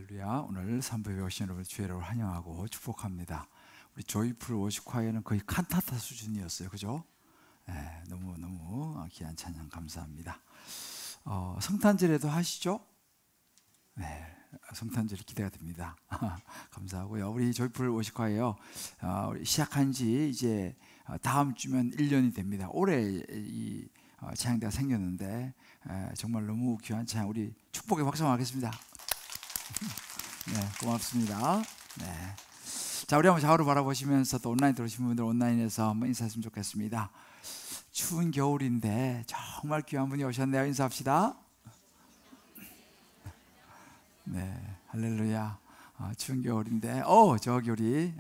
할렐루야. 오늘 산부에 오신 여러분 주의를 환영하고 축복합니다. 우리 조이풀 워시콰이어는 거의 칸타타 수준이었어요. 그죠? 네, 너무 귀한 찬양 감사합니다. 성탄절에도 하시죠? 네, 성탄절 기대가 됩니다. 감사하고요. 우리 조이풀 워시콰이어 우리 시작한 지 이제 다음 주면 1년이 됩니다. 올해 이 찬양대가 생겼는데 정말 너무 귀한 찬양, 우리 축복의 박수 한번 하겠습니다. 네, 고맙습니다. 네. 자, 우리 한번 좌우로 바라보시면서 또 온라인 들어오신 분들 온라인에서 한번 인사했으면 좋겠습니다. 추운 겨울인데 정말 귀한 분이 오셨네요. 인사합시다. 네, 할렐루야. 추운 겨울인데 저기 우리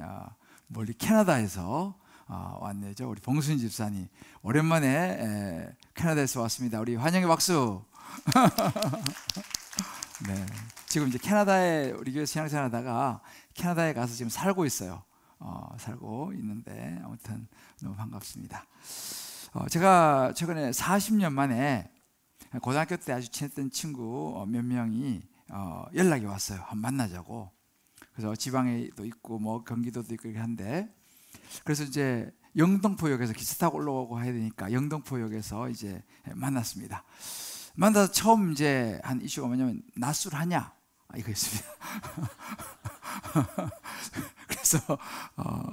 멀리 캐나다에서 왔네요. 우리 봉순 집사님 오랜만에 캐나다에서 왔습니다. 우리 환영의 박수. 네, 지금 이제 캐나다에 우리 교회 신앙생활하다가 캐나다에 가서 지금 살고 있어요. 살고 있는데 아무튼 너무 반갑습니다. 제가 최근에 40년 만에 고등학교 때 아주 친했던 친구 몇 명이 연락이 왔어요. 한번 만나자고. 그래서 지방에도 있고 뭐 경기도도 있고 이렇게 한데, 그래서 이제 영등포역에서 기차 타고 올라오고 해야 되니까 영등포역에서 이제 만났습니다. 만나서 처음 이제 한 이슈가 뭐냐면 낮술 하냐 이거였습니다. 그래서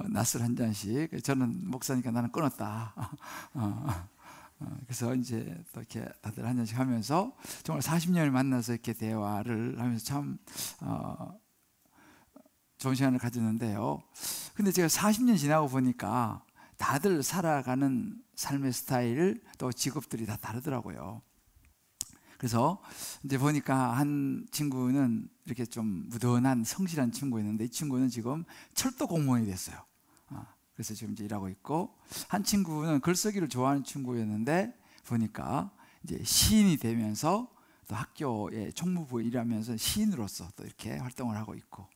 낮술 한 잔씩, 저는 목사니까 나는 끊었다. 그래서 이제 또 이렇게 다들 한 잔씩 하면서 정말 40년을 만나서 이렇게 대화를 하면서 참 좋은 시간을 가졌는데요. 근데 제가 40년 지나고 보니까 다들 살아가는 삶의 스타일 또 직업들이 다 다르더라고요. 그래서 이제 보니까 한 친구는 이렇게 좀 무던한 성실한 친구였는데, 이 친구는 지금 철도 공무원이 됐어요. 그래서 지금 이제 일하고 있고, 한 친구는 글쓰기를 좋아하는 친구였는데 보니까 이제 시인이 되면서 또 학교에 총무부에 일하면서 시인으로서 또 이렇게 활동을 하고 있고,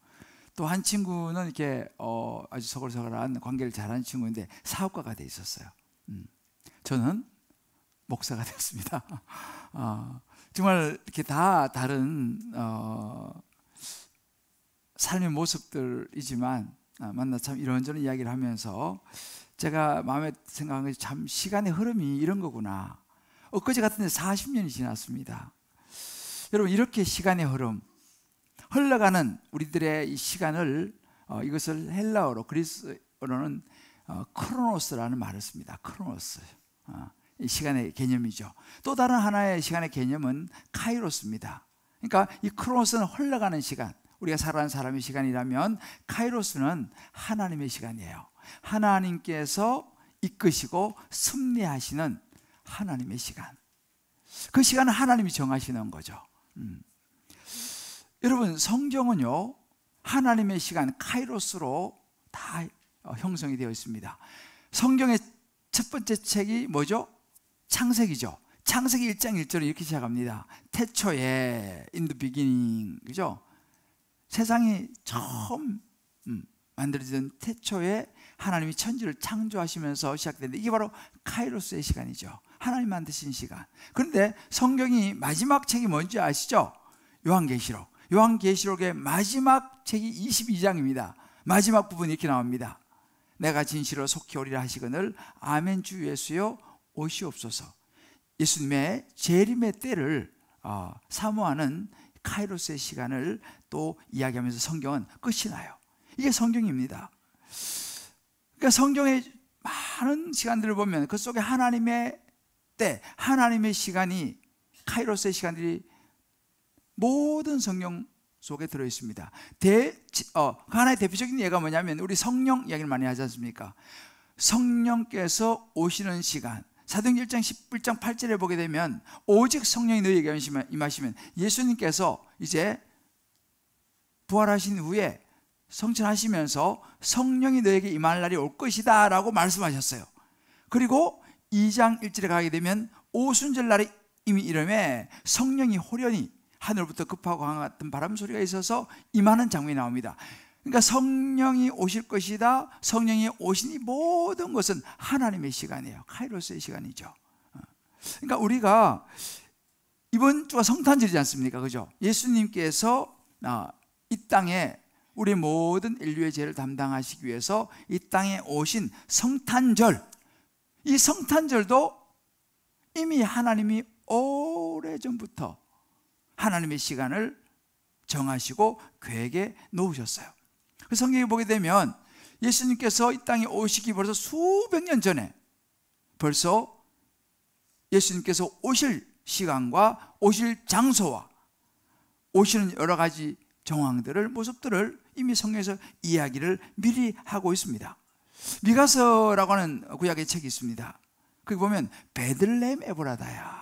또 한 친구는 이렇게 아주 서글서글한 관계를 잘하는 친구인데 사업가가 돼 있었어요. 저는 목사가 되었습니다. 정말 이렇게 다 다른 삶의 모습들이지만 만나 참 이런저런 이야기를 하면서 제가 마음에 생각한 것이 참 시간의 흐름이 이런 거구나. 엊그제 같은데 40년이 지났습니다. 여러분, 이렇게 시간의 흐름, 흘러가는 우리들의 이 시간을 이것을 헬라어로, 그리스어로는 크로노스라는 말을 씁니다. 크로노스. 이 시간의 개념이죠. 또 다른 하나의 시간의 개념은 카이로스입니다. 그러니까 이 크로노스는 흘러가는 시간, 우리가 살아가는 사람의 시간이라면 카이로스는 하나님의 시간이에요. 하나님께서 이끄시고 섭리하시는 하나님의 시간. 그 시간은 하나님이 정하시는 거죠. 여러분, 성경은요 하나님의 시간 카이로스로 다 형성이 되어 있습니다. 성경의 첫 번째 책이 뭐죠? 창세기죠. 창세기 1장 1절은 이렇게 시작합니다. 태초에 in the beginning, 그죠? 세상이 처음 만들어진 태초에 하나님이 천지를 창조하시면서 시작되는데, 이게 바로 카이로스의 시간이죠. 하나님 만드신 시간. 그런데 성경이 마지막 책이 뭔지 아시죠? 요한계시록. 요한계시록의 마지막 책이 22장입니다. 마지막 부분이 이렇게 나옵니다. 내가 진실로 속히 오리라 하시거늘 아멘 주 예수여 오시옵소서. 예수님의 재림의 때를 사모하는 카이로스의 시간을 또 이야기하면서 성경은 끝이 나요. 이게 성경입니다. 그러니까 성경의 많은 시간들을 보면 그 속에 하나님의 때, 하나님의 시간이, 카이로스의 시간들이 모든 성경 속에 들어있습니다. 하나의 대표적인 예가 뭐냐면 우리 성령 이야기를 많이 하지 않습니까? 성령께서 오시는 시간, 사도행전 1장 11장 8절에 보게 되면 오직 성령이 너희에게 임하시면, 예수님께서 이제 부활하신 후에 성천하시면서 성령이 너에게 임할 날이 올 것이다 라고 말씀하셨어요. 그리고 2장 1절에 가게 되면 오순절 날이 이미 이름에 성령이 호련히 하늘부터 급하고 강한 같은 바람 소리가 있어서 임하는 장면이 나옵니다. 그러니까 성령이 오실 것이다, 성령이 오신 이 모든 것은 하나님의 시간이에요. 카이로스의 시간이죠. 그러니까 우리가 이번 주가 성탄절이지 않습니까? 그죠? 예수님께서 이 땅에 우리 모든 인류의 죄를 담당하시기 위해서 이 땅에 오신 성탄절, 이 성탄절도 이미 하나님이 오래전부터 하나님의 시간을 정하시고 계획에 놓으셨어요. 그 성경에 보게 되면 예수님께서 이 땅에 오시기 벌써 수백 년 전에 벌써 예수님께서 오실 시간과 오실 장소와 오시는 여러 가지 정황들을, 모습들을 이미 성경에서 이야기를 미리 하고 있습니다. 미가서라고 하는 구약의 책이 있습니다. 거기 보면 베들레헴 에브라다야,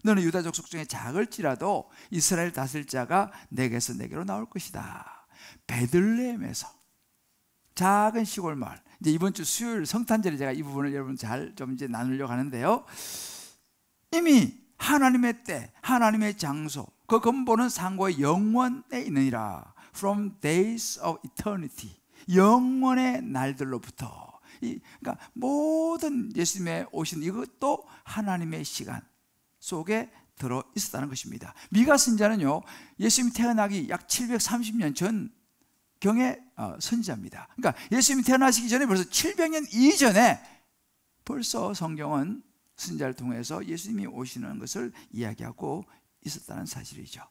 너는 유다 족속 중에 작을지라도 이스라엘 다스릴 자가 내게서 내게로 나올 것이다. 베들레헴에서, 작은 시골 마을. 이제 이번 주 수요일 성탄절에 제가 이 부분을 여러분 잘 좀 이제 나누려고 하는데요. 이미 하나님의 때, 하나님의 장소, 그 근본은 상고의 영원에 있느니라. From days of eternity, 영원의 날들로부터. 그러니까 모든 예수님의 오신 이것도 하나님의 시간 속에 들어 있었다는 것입니다. 미가 선지자는요, 예수님이 태어나기 약 730년 전 경의 선지자입니다. 그러니까 예수님이 태어나시기 전에 벌써 700년 이전에 벌써 성경은 선지자를 통해서 예수님이 오시는 것을 이야기하고 있었다는 사실이죠.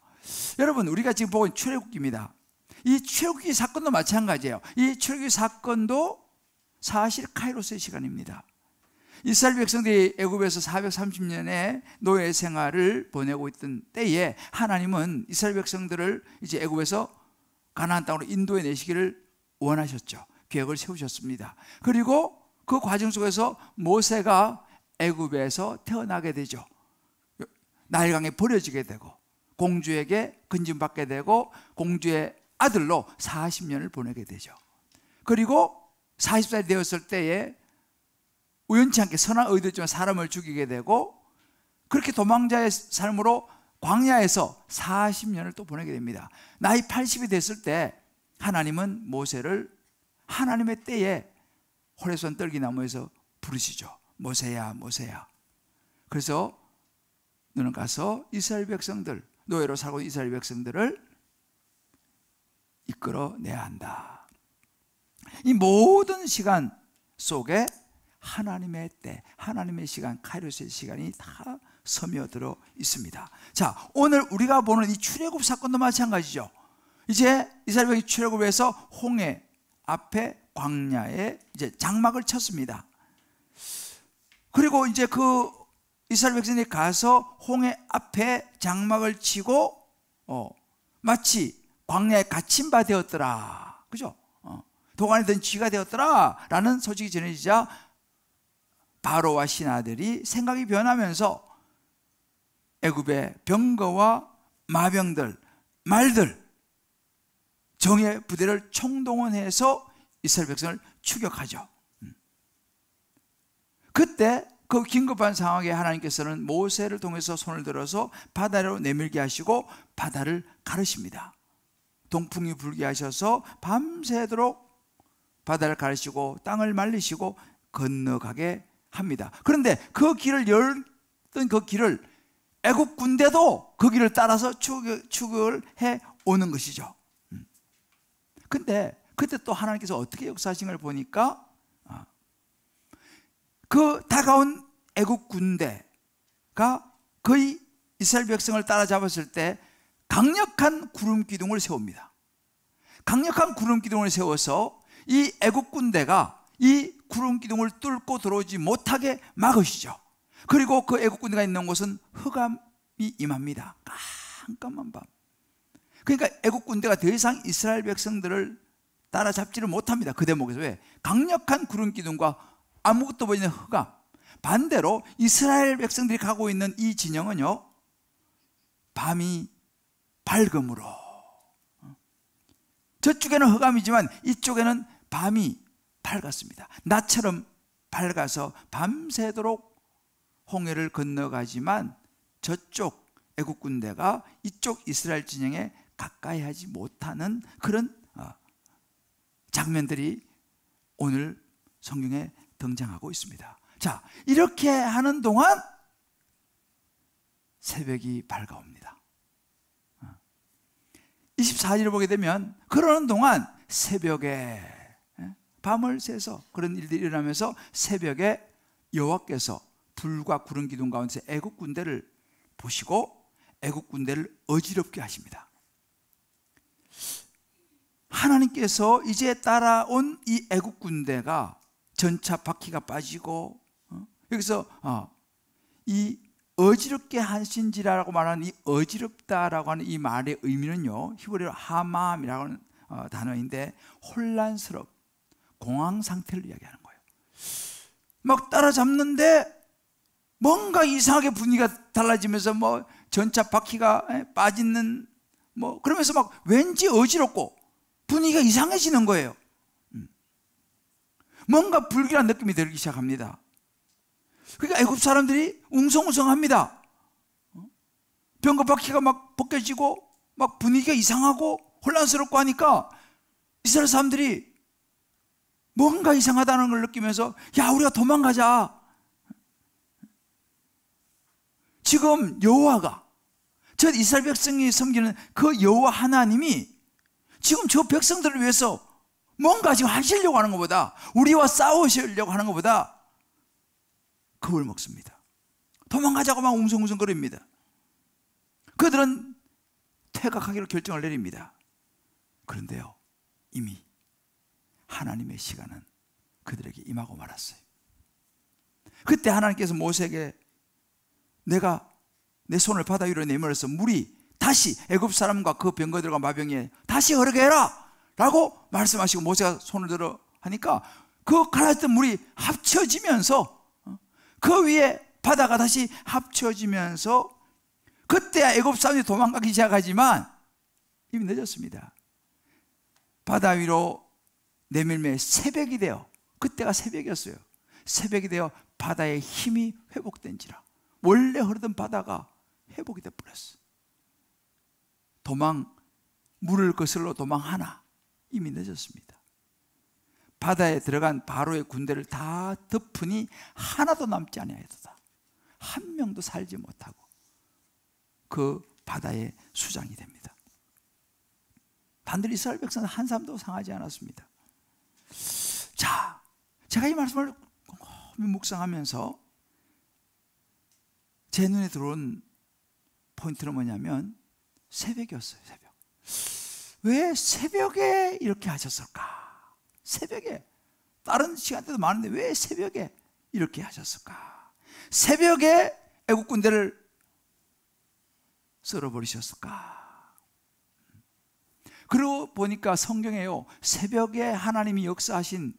여러분, 우리가 지금 보고 있는 출애굽기입니다. 이 출애굽기 사건도 마찬가지예요. 이 출애굽기 사건도 사실 카이로스의 시간입니다. 이스라엘 백성들이 애굽에서 430년의 노예 생활을 보내고 있던 때에 하나님은 이스라엘 백성들을 이제 애굽에서 가나안 땅으로 인도해 내시기를 원하셨죠. 계획을 세우셨습니다. 그리고 그 과정 속에서 모세가 애굽에서 태어나게 되죠. 나일강에 버려지게 되고 공주에게 건진받게 되고 공주의 아들로 40년을 보내게 되죠. 그리고 40살이 되었을 때에 우연치 않게 선한 의도에 좀 사람을 죽이게 되고 그렇게 도망자의 삶으로 광야에서 40년을 또 보내게 됩니다. 나이 80이 됐을 때 하나님은 모세를 하나님의 때에 호레손 떨기나무에서 부르시죠. 모세야, 모세야. 그래서 너는 가서 이스라엘 백성들, 노예로 살고 있는 이스라엘 백성들을 이끌어내야 한다. 이 모든 시간 속에 하나님의 때, 하나님의 시간, 카이로스의 시간이 다 스며들어 있습니다. 자, 오늘 우리가 보는 이 출애굽 사건도 마찬가지죠. 이제 이스라엘 백성이 출애굽해서 홍해 앞에 광야에 이제 장막을 쳤습니다. 그리고 이제 그 이스라엘 백성이 가서 홍해 앞에 장막을 치고 마치 광야에 갇힌 바 되었더라. 그죠? 도관에 든 쥐가 되었더라 라는 소식이 전해지자 바로와 신하들이 생각이 변하면서 애굽의 병거와 마병들, 말들, 정예 부대를 총동원해서 이스라엘 백성을 추격하죠. 그때 그 긴급한 상황에 하나님께서는 모세를 통해서 손을 들어서 바다로 내밀게 하시고 바다를 가르십니다. 동풍이 불게 하셔서 밤새도록 바다를 가르시고 땅을 말리시고 건너가게 합니다. 그런데 그 길을 열던 그 길을 애국 군대도 그 길을 따라서 추격을 해 오는 것이죠. 근데 그때 또 하나님께서 어떻게 역사하신 걸 보니까 그 다가온 애국 군대가 거의 이스라엘 백성을 따라잡았을 때 강력한 구름 기둥을 세웁니다. 강력한 구름 기둥을 세워서 이 애국 군대가 이 구름 기둥을 뚫고 들어오지 못하게 막으시죠. 그리고 그 애국 군대가 있는 곳은 흑암이 임합니다. 깜깜한 밤. 그러니까 애국 군대가 더 이상 이스라엘 백성들을 따라잡지를 못합니다. 그 대목에서. 왜? 강력한 구름 기둥과 아무것도 보이는 흑암. 반대로 이스라엘 백성들이 가고 있는 이 진영은요, 밤이 밝음으로, 저쪽에는 흑암이지만 이쪽에는 밤이 밝았습니다. 낮처럼 밝아서 밤새도록 홍해를 건너가지만 저쪽 애국 군대가 이쪽 이스라엘 진영에 가까이 하지 못하는 그런 장면들이 오늘 성경에 등장하고 있습니다. 자, 이렇게 하는 동안 새벽이 밝아옵니다. 24절을 보게 되면 그러는 동안 새벽에 밤을 새서 그런 일들이 일어나면서 새벽에 여호와께서 불과 구름 기둥 가운데서 애국 군대를 보시고 애국 군대를 어지럽게 하십니다. 하나님께서 이제 따라온 이 애국 군대가 전차 바퀴가 빠지고 여기서 이 어지럽게 하신지라고 말하는 이 어지럽다라고 하는 이 말의 의미는요, 히브리어로 하맘이라고 하는 단어인데 혼란스럽 공황 상태를 이야기하는 거예요. 막 따라잡는데 뭔가 이상하게 분위기가 달라지면서 뭐 전차 바퀴가 빠지는 뭐 그러면서 막 왠지 어지럽고 분위기가 이상해지는 거예요. 뭔가 불길한 느낌이 들기 시작합니다. 그러니까 애굽 사람들이 웅성웅성합니다. 병거 바퀴가 막 벗겨지고 막 분위기가 이상하고 혼란스럽고 하니까 이스라엘 사람들이 뭔가 이상하다는 걸 느끼면서 야, 우리가 도망가자. 지금 여호와가 저 이스라엘 백성이 섬기는 그 여호와 하나님이 지금 저 백성들을 위해서 뭔가 지금 하시려고 하는 것보다, 우리와 싸우시려고 하는 것보다 겁을 먹습니다. 도망가자고 막 웅성웅성거립니다. 그들은 퇴각하기로 결정을 내립니다. 그런데요, 이미 하나님의 시간은 그들에게 임하고 말았어요. 그때 하나님께서 모세에게 내가 내 손을 바다 위로 내밀어서 물이 다시 애굽 사람과 그 병거들과 마병에 다시 흐르게 해라 라고 말씀하시고 모세가 손을 들어 하니까 그 갈라졌던 물이 합쳐지면서 그 위에 바다가 다시 합쳐지면서 그때 애굽 사람이 도망가기 시작하지만 이미 늦었습니다. 바다 위로 내밀매 새벽이 되어, 그때가 새벽이었어요. 새벽이 되어 바다의 힘이 회복된지라 원래 흐르던 바다가 회복이 되어버렸어. 물을 거슬러 도망하나 이미 늦었습니다. 바다에 들어간 바로의 군대를 다 덮으니 하나도 남지 아니하였다. 한 명도 살지 못하고 그 바다의 수장이 됩니다. 반대로 이스라엘 백성은 한 사람도 상하지 않았습니다. 자, 제가 이 말씀을 묵상하면서 제 눈에 들어온 포인트는 뭐냐면 새벽이었어요. 새벽. 왜 새벽에 이렇게 하셨을까? 새벽에, 다른 시간대도 많은데 왜 새벽에 이렇게 하셨을까? 새벽에 애국 군대를 썰어버리셨을까? 그러고 보니까 성경에요, 새벽에 하나님이 역사하신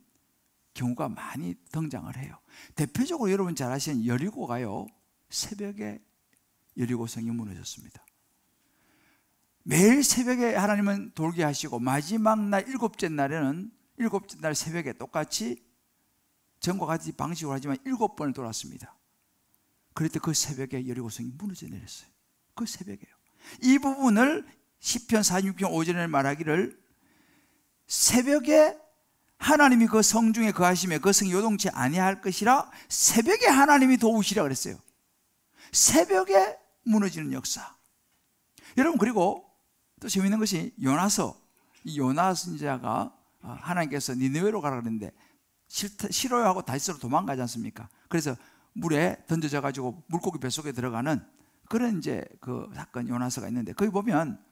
경우가 많이 등장을 해요. 대표적으로 여러분 잘 아시는 여리고가요, 새벽에 여리고성이 무너졌습니다. 매일 새벽에 하나님은 돌게 하시고 마지막 날 일곱째 날에는 일곱째 날 새벽에 똑같이 전과 같이 방식으로 하지만 7번을 돌았습니다. 그럴 때 그 새벽에 여리고성이 무너져 내렸어요. 그 새벽에요. 이 부분을 시편 46편 5절에 말하기를 새벽에 하나님이 그 성중에 거하심에 그 성이 요동치 아니할 것이라 새벽에 하나님이 도우시라 그랬어요. 새벽에 무너지는 역사. 여러분, 그리고 또 재미있는 것이 요나서, 이 요나 선지자가 하나님께서 니느웨로 가라 그랬는데 싫어하고 다시로 도망가지 않습니까? 그래서 물에 던져져 가지고 물고기 뱃속에 들어가는 그런 이제 그 사건 요나서가 있는데, 거기 보면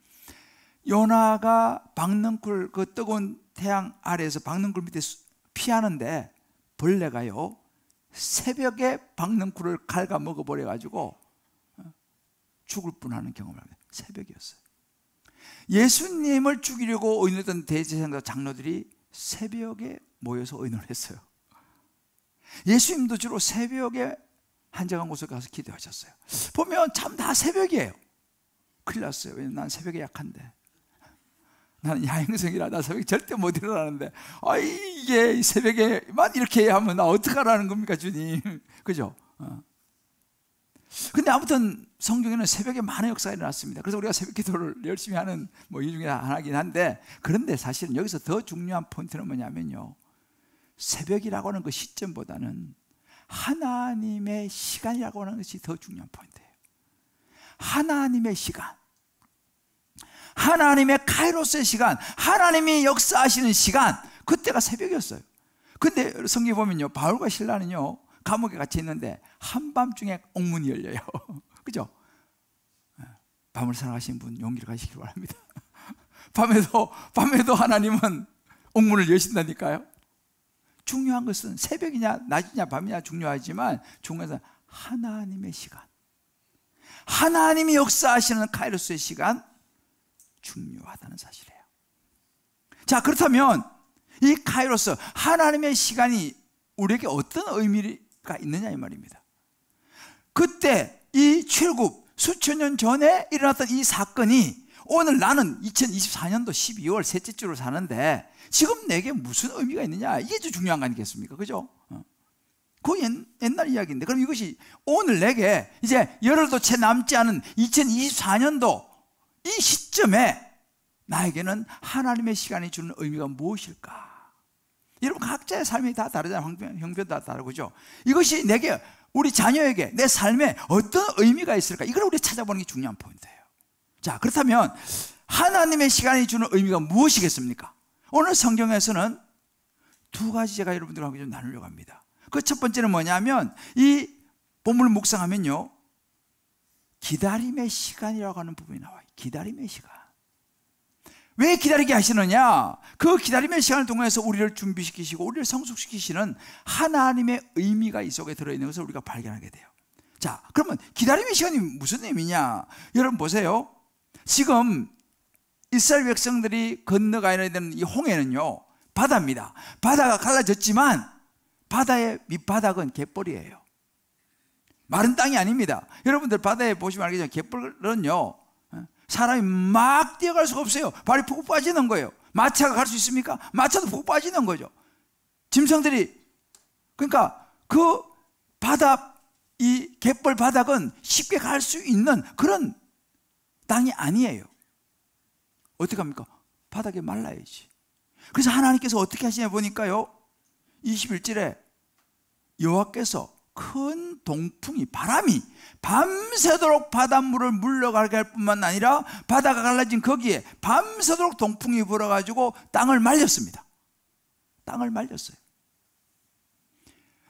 요나가 박넝쿨, 그 뜨거운 태양 아래에서 박넝쿨 밑에 피하는데 벌레가요 새벽에 박넝쿨을 갉아 먹어버려 가지고 죽을 뻔하는 경험을 합니다. 새벽이었어요. 예수님을 죽이려고 의논했던 대제사장과 장로들이 새벽에 모여서 의논을 했어요. 예수님도 주로 새벽에 한적한 곳에 가서 기도하셨어요. 보면 참 다 새벽이에요. 큰일 났어요. 왜냐면 난 새벽에 약한데, 나는 야행성이라 나 새벽에 절대 못 일어나는데, 이게 새벽에만 이렇게 하면 나 어떡하라는 겁니까 주님. 그죠? 근데 아무튼 성경에는 새벽에 많은 역사가 일어났습니다. 그래서 우리가 새벽 기도를 열심히 하는 이 중에 하나긴 한데, 그런데 사실은 여기서 더 중요한 포인트는 뭐냐면요, 새벽이라고 하는 그 시점보다는 하나님의 시간이라고 하는 것이 더 중요한 포인트예요. 하나님의 시간. 하나님의 카이로스의 시간, 하나님이 역사하시는 시간, 그때가 새벽이었어요. 근데 성경에 보면요, 바울과 실라는요 감옥에 갇혀 있는데 한밤중에 옥문이 열려요. 그죠? 밤을 사랑하시는 분 용기를 가지시기 바랍니다. 밤에도 하나님은 옥문을 여신다니까요. 중요한 것은 새벽이냐 낮이냐 밤이냐 중요하지만 중요한 것은 하나님의 시간, 하나님이 역사하시는 카이로스의 시간 중요하다는 사실이에요. 자, 그렇다면 이 카이로스, 하나님의 시간이 우리에게 어떤 의미가 있느냐 이 말입니다. 그때 이 출애굽 수천 년 전에 일어났던 이 사건이 오늘 나는 2024년도 12월 셋째 주를 사는데 지금 내게 무슨 의미가 있느냐, 이게 중요한 거 아니겠습니까? 그죠? 그 옛날 이야기인데, 그럼 이것이 오늘 내게 이제 열흘도 채 남지 않은 2024년도 이 시점에 나에게는 하나님의 시간이 주는 의미가 무엇일까? 여러분 각자의 삶이 다 다르잖아요. 형편도 다 다르고죠. 이것이 내게, 우리 자녀에게 내 삶에 어떤 의미가 있을까? 이걸 우리 찾아보는 게 중요한 포인트예요. 자, 그렇다면 하나님의 시간이 주는 의미가 무엇이겠습니까? 오늘 성경에서는 두 가지 제가 여러분들과 함께 좀 나누려고 합니다. 그 첫 번째는 뭐냐면 이 본문을 묵상하면요, 기다림의 시간이라고 하는 부분이 나와요. 기다림의 시간. 왜 기다리게 하시느냐? 그 기다림의 시간을 통해서 우리를 준비시키시고 우리를 성숙시키시는 하나님의 의미가 이 속에 들어있는 것을 우리가 발견하게 돼요. 자, 그러면 기다림의 시간이 무슨 의미냐? 여러분 보세요. 지금 이스라엘 백성들이 건너가야 되는 이 홍해는요, 바다입니다. 바다가 갈라졌지만 바다의 밑바닥은 갯벌이에요. 마른 땅이 아닙니다. 여러분들 바다에 보시면 알겠지만 갯벌은요, 사람이 막 뛰어갈 수가 없어요. 발이 푹 빠지는 거예요. 마차가 갈 수 있습니까? 마차도 푹 빠지는 거죠. 짐승들이, 그러니까 그 바다, 이 갯벌 바닥은 쉽게 갈 수 있는 그런 땅이 아니에요. 어떻게 합니까? 바닥에 말라야지. 그래서 하나님께서 어떻게 하시냐 보니까요, 21절에 여호와께서 큰 동풍이, 바람이 밤새도록 바닷물을 물러가게 할 뿐만 아니라 바다가 갈라진 거기에 밤새도록 동풍이 불어가지고 땅을 말렸습니다. 땅을 말렸어요.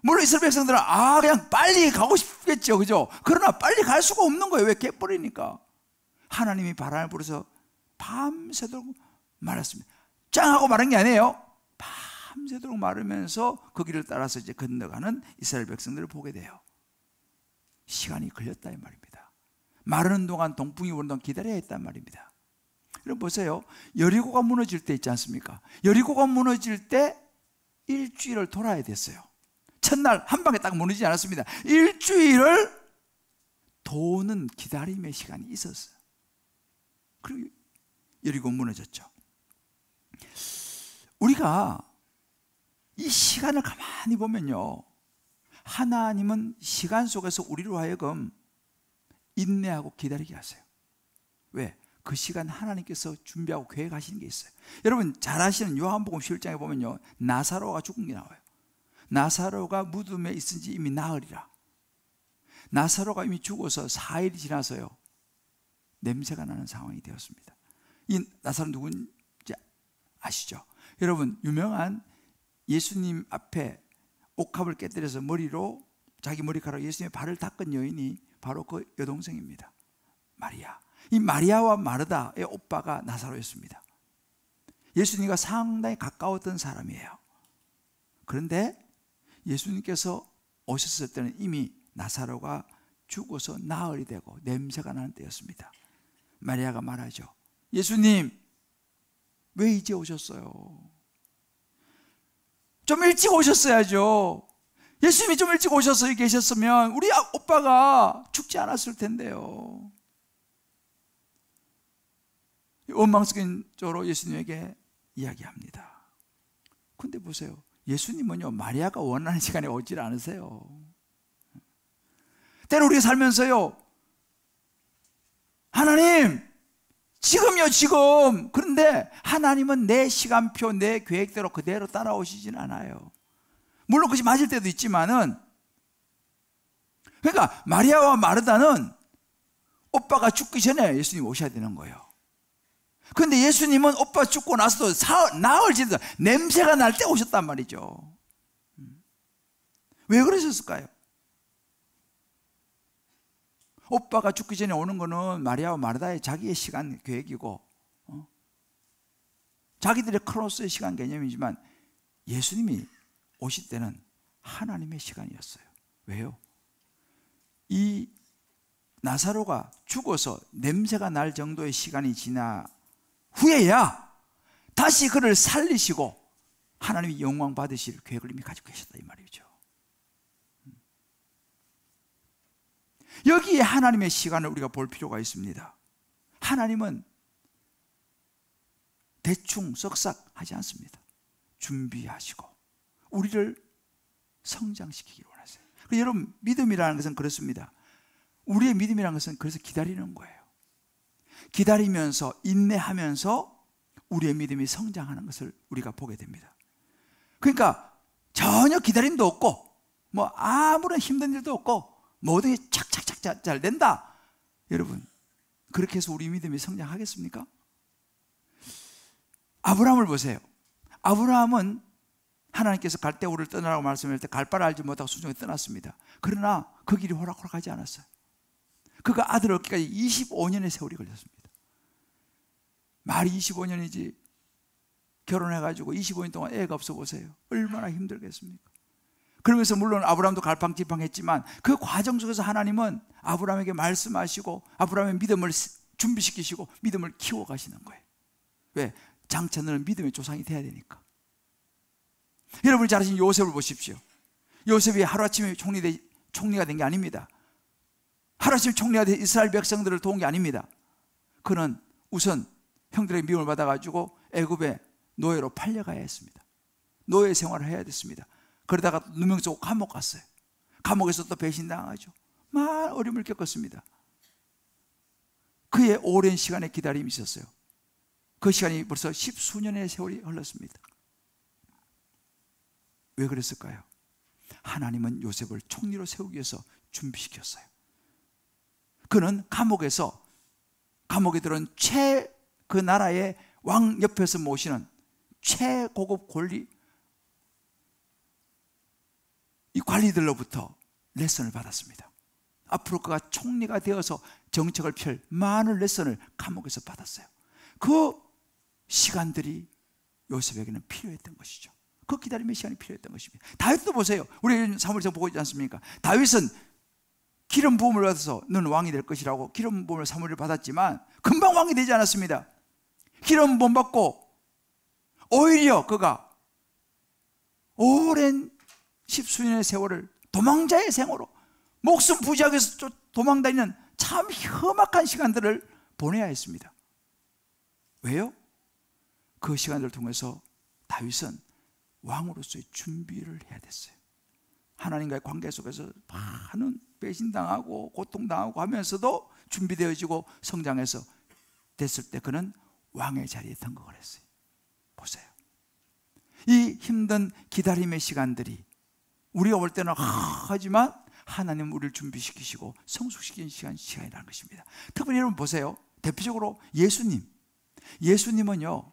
물론 이스라엘 백성들은 그냥 빨리 가고 싶겠죠, 그죠? 그러나 빨리 갈 수가 없는 거예요. 왜? 갯벌이니까. 하나님이 바람을 불어서 밤새도록 말았습니다. 짱하고 마른 게 아니에요. 밤새도록 마르면서 그 길을 따라서 이제 건너가는 이스라엘 백성들을 보게 돼요. 시간이 걸렸다 이 말입니다. 마르는 동안 동풍이 오는 동안 기다려야 했단 말입니다. 여러분 보세요. 여리고가 무너질 때 있지 않습니까? 여리고가 무너질 때 일주일을 돌아야 됐어요. 첫날 한 방에 딱 무너지지 않았습니다. 일주일을 도는 기다림의 시간이 있었어요. 그리고 여리고 무너졌죠. 우리가 이 시간을 가만히 보면요, 하나님은 시간 속에서 우리로 하여금 인내하고 기다리게 하세요. 왜? 그 시간 하나님께서 준비하고 계획하시는 게 있어요. 여러분 잘 아시는 요한복음 11장에 보면요, 나사로가 죽은 게 나와요. 나사로가 무덤에 있은 지 이미 나흘이라. 나사로가 이미 죽어서 4일이 지나서요, 냄새가 나는 상황이 되었습니다. 이 나사로 누군지 아시죠? 여러분 유명한 예수님 앞에 옥합을 깨뜨려서 머리로 자기 머리카락으로 예수님의 발을 닦은 여인이 바로 그 여동생입니다. 마리아. 이 마리아와 마르다의 오빠가 나사로였습니다. 예수님과 상당히 가까웠던 사람이에요. 그런데 예수님께서 오셨을 때는 이미 나사로가 죽어서 나흘이 되고 냄새가 나는 때였습니다. 마리아가 말하죠. 예수님, 왜 이제 오셨어요? 좀 일찍 오셨어야죠. 예수님이 좀 일찍 오셔서 계셨으면 우리 오빠가 죽지 않았을 텐데요. 원망스러운 예수님에게 이야기합니다. 근데 보세요. 예수님은요, 마리아가 원하는 시간에 오질 않으세요. 때로 우리가 살면서요, 하나님 지금요, 지금. 그런데 하나님은 내 시간표, 내 계획대로 그대로 따라오시진 않아요. 물론 그것이 맞을 때도 있지만은, 그러니까 마리아와 마르다는 오빠가 죽기 전에 예수님 오셔야 되는 거예요. 그런데 예수님은 오빠 죽고 나서도 나흘 지나서 냄새가 날 때 오셨단 말이죠. 왜 그러셨을까요? 오빠가 죽기 전에 오는 거는 마리아와 마르다의 자기의 시간 계획이고 자기들의 크로스의 시간 개념이지만 예수님이 오실 때는 하나님의 시간이었어요. 왜요? 이 나사로가 죽어서 냄새가 날 정도의 시간이 지나 후에야 다시 그를 살리시고 하나님이 영광 받으실 계획을 이미 가지고 계셨다 이 말이죠. 여기에 하나님의 시간을 우리가 볼 필요가 있습니다. 하나님은 대충 썩싹 하지 않습니다. 준비하시고 우리를 성장시키기를 원하세요. 여러분, 믿음이라는 것은 그렇습니다. 우리의 믿음이라는 것은 그래서 기다리는 거예요. 기다리면서 인내하면서 우리의 믿음이 성장하는 것을 우리가 보게 됩니다. 그러니까 전혀 기다림도 없고 아무런 힘든 일도 없고 모든 게 착착착 잘 된다. 여러분, 그렇게 해서 우리 믿음이 성장하겠습니까? 아브라함을 보세요. 아브라함은 하나님께서 갈대우를 떠나라고 말씀할 때 갈 바를 알지 못하고 순종에 떠났습니다. 그러나 그 길이 호락호락하지 않았어요. 그가 아들을 얻기까지 25년의 세월이 걸렸습니다. 말이 25년이지 결혼해가지고 25년 동안 애가 없어 보세요. 얼마나 힘들겠습니까? 그러면서 물론 아브라함도 갈팡질팡했지만 그 과정 속에서 하나님은 아브라함에게 말씀하시고 아브라함의 믿음을 준비시키시고 믿음을 키워가시는 거예요. 왜? 장차 너는 믿음의 조상이 돼야 되니까. 여러분이 잘 아시는 요셉을 보십시오. 요셉이 하루아침에 총리가 된 게 아닙니다. 하루아침에 총리가 돼 이스라엘 백성들을 도운 게 아닙니다. 그는 우선 형들의 미움을 받아가지고 애굽의 노예로 팔려가야 했습니다. 노예 생활을 해야 됐습니다. 그러다가 누명 쓰고 감옥 갔어요. 감옥에서 또 배신당하죠. 많은 어려움을 겪었습니다. 그의 오랜 시간의 기다림이 있었어요. 그 시간이 벌써 10수년의 세월이 흘렀습니다. 왜 그랬을까요? 하나님은 요셉을 총리로 세우기 위해서 준비시켰어요. 그는 감옥에 들은 그 나라의 왕 옆에서 모시는 최고급 이 관리들로부터 레슨을 받았습니다. 앞으로 그가 총리가 되어서 정책을 펼 많은 레슨을 감옥에서 받았어요. 그 시간들이 요셉에게는 필요했던 것이죠. 그 기다림의 시간이 필요했던 것입니다. 다윗도 보세요. 우리 사무엘서 보고 있지 않습니까? 다윗은 기름 부음을 받아서 너는 왕이 될 것이라고 기름 부음을 사무엘이 받았지만 금방 왕이 되지 않았습니다. 기름 부음 받고 오히려 그가 오랜 10수년의 세월을 도망자의 생으로 목숨 부지하게서 도망다니는 참 험악한 시간들을 보내야 했습니다. 왜요? 그 시간들을 통해서 다윗은 왕으로서의 준비를 해야 됐어요. 하나님과의 관계 속에서 많은 배신당하고 고통당하고 하면서도 준비되어지고 성장해서 됐을 때 그는 왕의 자리에 등극을 했어요. 보세요. 이 힘든 기다림의 시간들이 우리가 볼 때는 하지만 하나님은 우리를 준비시키시고 성숙시키는 시간이라는 것입니다. 특별히 여러분 보세요. 대표적으로 예수님은요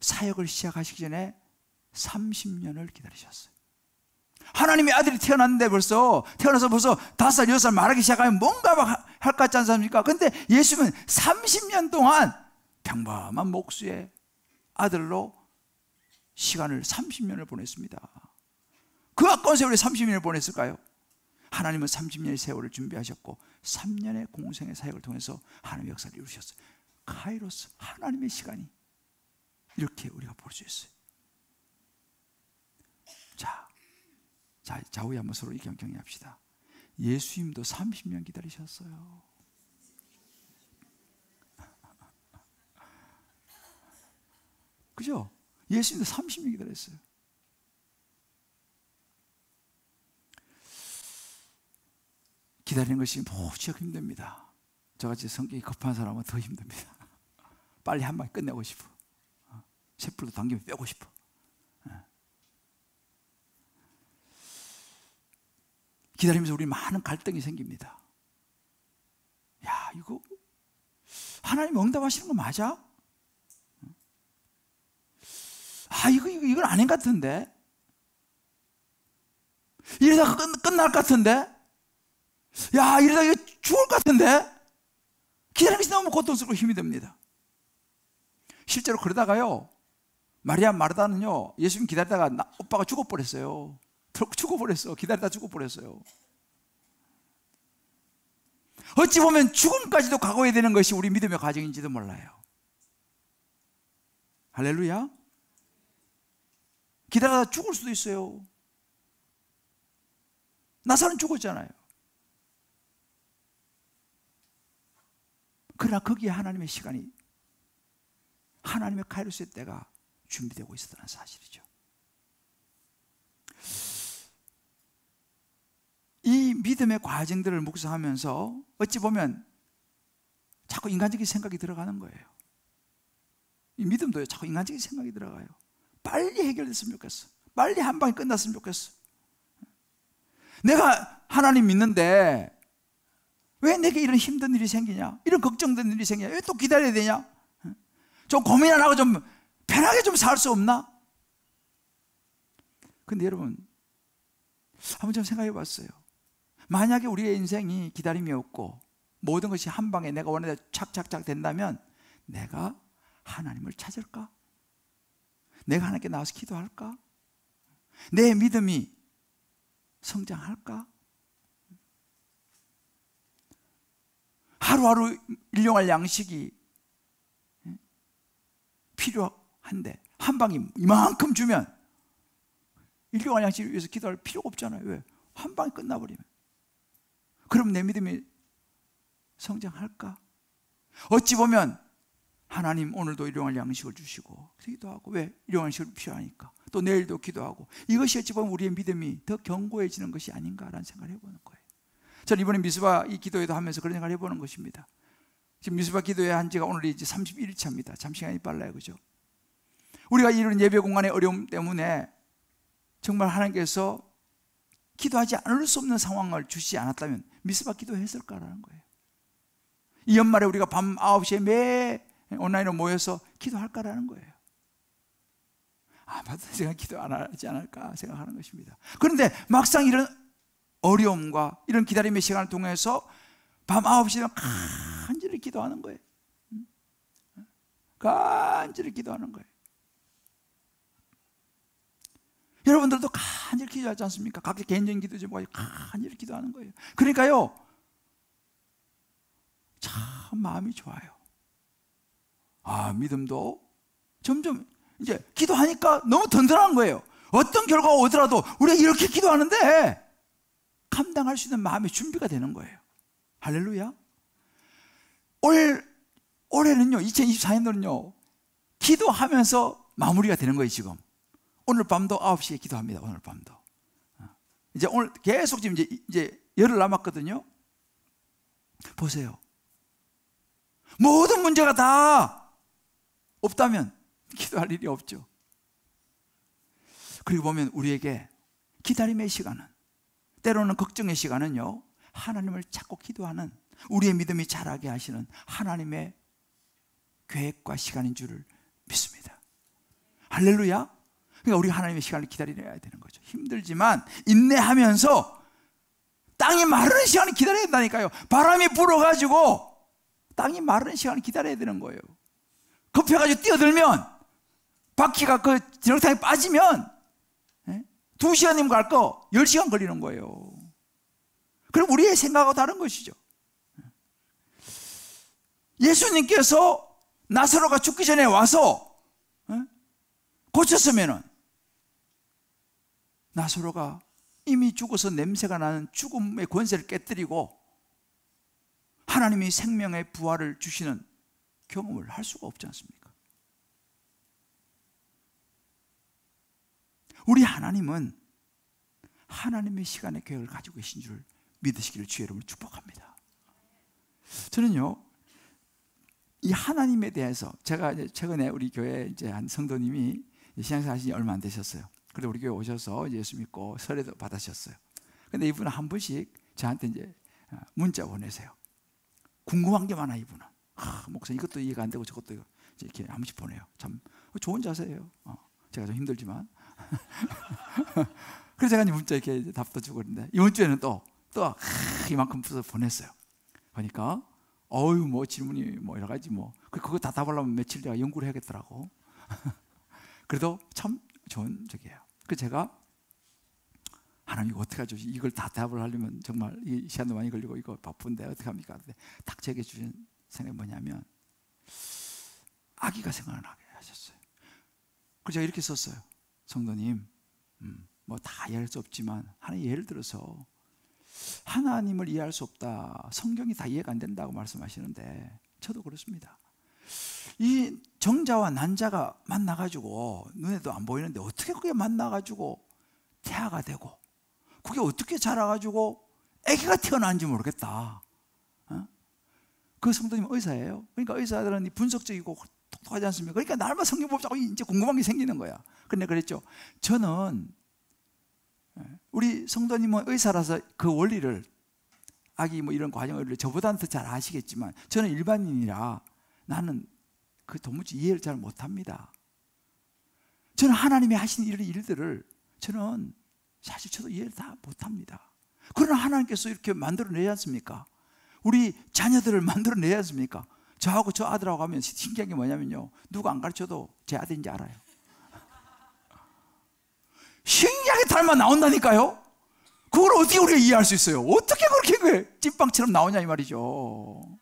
사역을 시작하시기 전에 30년을 기다리셨어요. 하나님의 아들이 태어났는데 태어나서 벌써 5살, 6살 말하기 시작하면 뭔가 막 할 것 같지 않습니까? 근데 예수님은 30년 동안 평범한 목수의 아들로 시간을 30년을 보냈습니다. 그 아까운 세월에 30년을 보냈을까요? 하나님은 30년의 세월을 준비하셨고 3년의 공생의 사역을 통해서 하나님의 역사를 이루셨어요. 카이로스, 하나님의 시간이 이렇게 우리가 볼 수 있어요. 자, 좌우에 한번 서로 경청합시다. 예수님도 30년 기다리셨어요. 그죠? 예수님도 30년 기다렸어요. 기다리는 것이 무척 힘듭니다. 저같이 성격이 급한 사람은 더 힘듭니다. 빨리 한 방 끝내고 싶어. 셰프도 당기면 빼고 싶어. 기다리면서 우리 많은 갈등이 생깁니다. 야, 이거 하나님 응답하시는 거 맞아? 이건 아닌 것 같은데, 이러다가 끝날 것 같은데, 이러다가 이거 죽을 것 같은데, 기다리는 것이 너무 고통스럽고 힘이 듭니다. 실제로 그러다가요, 마리아 마르다는요, 예수님 기다리다가 오빠가 죽어버렸어요. 기다리다 죽어버렸어요. 어찌 보면 죽음까지도 각오해야 되는 것이 우리 믿음의 과정인지도 몰라요. 할렐루야. 기다리다 죽을 수도 있어요. 나사로는 죽었잖아요. 그러나 거기에 하나님의 시간이, 하나님의 카이로스의 때가 준비되고 있었다는 사실이죠. 이 믿음의 과정들을 묵상하면서 어찌 보면 자꾸 인간적인 생각이 들어가는 거예요. 이 믿음도요, 자꾸 인간적인 생각이 들어가요. 빨리 해결됐으면 좋겠어. 빨리 한 방에 끝났으면 좋겠어. 내가 하나님 믿는데 왜 내게 이런 힘든 일이 생기냐? 이런 걱정된 일이 생기냐? 왜 또 기다려야 되냐? 좀 고민 안 하고 좀 편하게 좀 살 수 없나? 근데 여러분, 한번 좀 생각해 봤어요. 만약에 우리의 인생이 기다림이 없고 모든 것이 한 방에 내가 원하는 대로 착착착 된다면 내가 하나님을 찾을까? 내가 하나님께 나와서 기도할까? 내 믿음이 성장할까? 하루하루 일용할 양식이 필요한데 한 방이 이만큼 주면 일용할 양식을 위해서 기도할 필요가 없잖아요. 왜? 한 방에 끝나버리면. 그럼 내 믿음이 성장할까? 어찌 보면 하나님 오늘도 일용할 양식을 주시고 기도하고, 왜? 일용할 양식이 필요하니까. 또 내일도 기도하고. 이것이 어찌 보면 우리의 믿음이 더 견고해지는 것이 아닌가라는 생각을 해보는 거예요. 저는 이번에 미스바 이 기도회도 하면서 그런 생각을 해보는 것입니다. 지금 미스바 기도회 한 지가 오늘이 이제 31일차입니다. 참 시간이 빨라요, 그죠? 우리가 이런 예배 공간의 어려움 때문에 정말 하나님께서 기도하지 않을 수 없는 상황을 주시지 않았다면 미스바 기도했을까라는 거예요. 이 연말에 우리가 밤 9시에 매 온라인으로 모여서 기도할까라는 거예요. 아마도 제가 기도 안 하지 않을까 생각하는 것입니다. 그런데 막상 이런 어려움과 이런 기다림의 시간을 통해서 밤 9시에 간절히 기도하는 거예요. 간절히 기도하는 거예요. 여러분들도 간절히 기도하지 않습니까? 각자 개인적인 기도 좀 가지고 간절히 기도하는 거예요. 그러니까요, 참 마음이 좋아요. 믿음도 점점 이제 기도하니까 너무 든든한 거예요. 어떤 결과가 오더라도 우리가 이렇게 기도하는데 감당할 수 있는 마음의 준비가 되는 거예요. 할렐루야. 올해는요, 2024년도는요 기도하면서 마무리가 되는 거예요. 지금 오늘 밤도 9시에 기도합니다. 오늘 밤도. 이제 오늘 계속 지금 이제 열흘 남았거든요. 보세요. 모든 문제가 다 없다면 기도할 일이 없죠. 그리고 보면 우리에게 기다림의 시간은, 때로는 걱정의 시간은요, 하나님을 찾고 기도하는, 우리의 믿음이 자라게 하시는 하나님의 계획과 시간인 줄을 믿습니다. 할렐루야. 그러니까 우리가 하나님의 시간을 기다려야 되는 거죠. 힘들지만 인내하면서 땅이 마르는 시간을 기다려야 된다니까요. 바람이 불어가지고 땅이 마르는 시간을 기다려야 되는 거예요. 급해가지고 뛰어들면 바퀴가 그 진흙탕에 빠지면 2시간이면 갈 거 10시간 걸리는 거예요. 그럼 우리의 생각하고 다른 것이죠. 예수님께서 나사로가 죽기 전에 와서 고쳤으면은 나사로가 이미 죽어서 냄새가 나는 죽음의 권세를 깨뜨리고 하나님이 생명의 부활을 주시는 경험을 할 수가 없지 않습니까? 우리 하나님은 하나님의 시간의 계획을 가지고 계신 줄 믿으시기를 주의 이름으로 축복합니다. 저는요, 이 하나님에 대해서, 제가 이제 최근에 우리 교회 이제 한 성도님이 신앙생활 하신 지 얼마 안 되셨어요. 그런데 우리 교회 오셔서 예수 믿고 설례도 받으셨어요. 근데 이분은 한 번씩 저한테 이제 문자 보내세요. 궁금한 게 많아, 이분은. 목사님 이것도 이해가 안 되고 저것도 이렇게 한 번씩 보내요. 참 좋은 자세예요. 제가 좀 힘들지만. 그래서 제가 문자 이렇게 답도 주고 그랬는데, 이번 주에는 또 이만큼 써서 보냈어요. 보니까, 뭐 질문이 뭐 여러 가지 뭐, 그거 다 답하려면 며칠 내가 연구를 해야겠더라고. 그래도 참 좋은 적이에요. 그래서 제가, 하나님 이거 어떻게 하죠? 이걸 다 답을 하려면 정말 이 시간도 많이 걸리고 이거 바쁜데 어떻게 합니까? 근데 딱 제게 주신 생각이 뭐냐면, 아기가 생각나게 하셨어요. 그래서 제가 이렇게 썼어요. 성도님, 뭐 다 이해할 수 없지만 하나님 예를 들어서 하나님을 이해할 수 없다, 성경이 다 이해가 안 된다고 말씀하시는데 저도 그렇습니다. 이 정자와 난자가 만나가지고 눈에도 안 보이는데 어떻게 그게 만나가지고 태아가 되고 그게 어떻게 자라가지고 아기가 태어나는지 모르겠다. 그 성도님 의사예요. 그러니까 의사들은 분석적이고 똑똑하지 않습니까? 그러니까 날마다 성경 보자고 이제 궁금한 게 생기는 거야. 근데 그랬죠. 저는 우리 성도님은 의사라서 그 원리를, 아기 뭐 이런 과정을 저보다는 더 잘 아시겠지만 저는 일반인이라 나는 그 도무지 이해를 잘 못합니다. 저는 하나님이 하신 일들을 저는 사실 저도 이해를 다 못합니다. 그러나 하나님께서 이렇게 만들어내지 않습니까? 우리 자녀들을 만들어내지 않습니까? 저하고 저 아들하고 하면 신기한 게 뭐냐면요, 누가 안 가르쳐도 제 아들인지 알아요. 신기하게 닮아 나온다니까요. 그걸 어떻게 우리가 이해할 수 있어요? 어떻게 그렇게 찐빵처럼 나오냐 이 말이죠.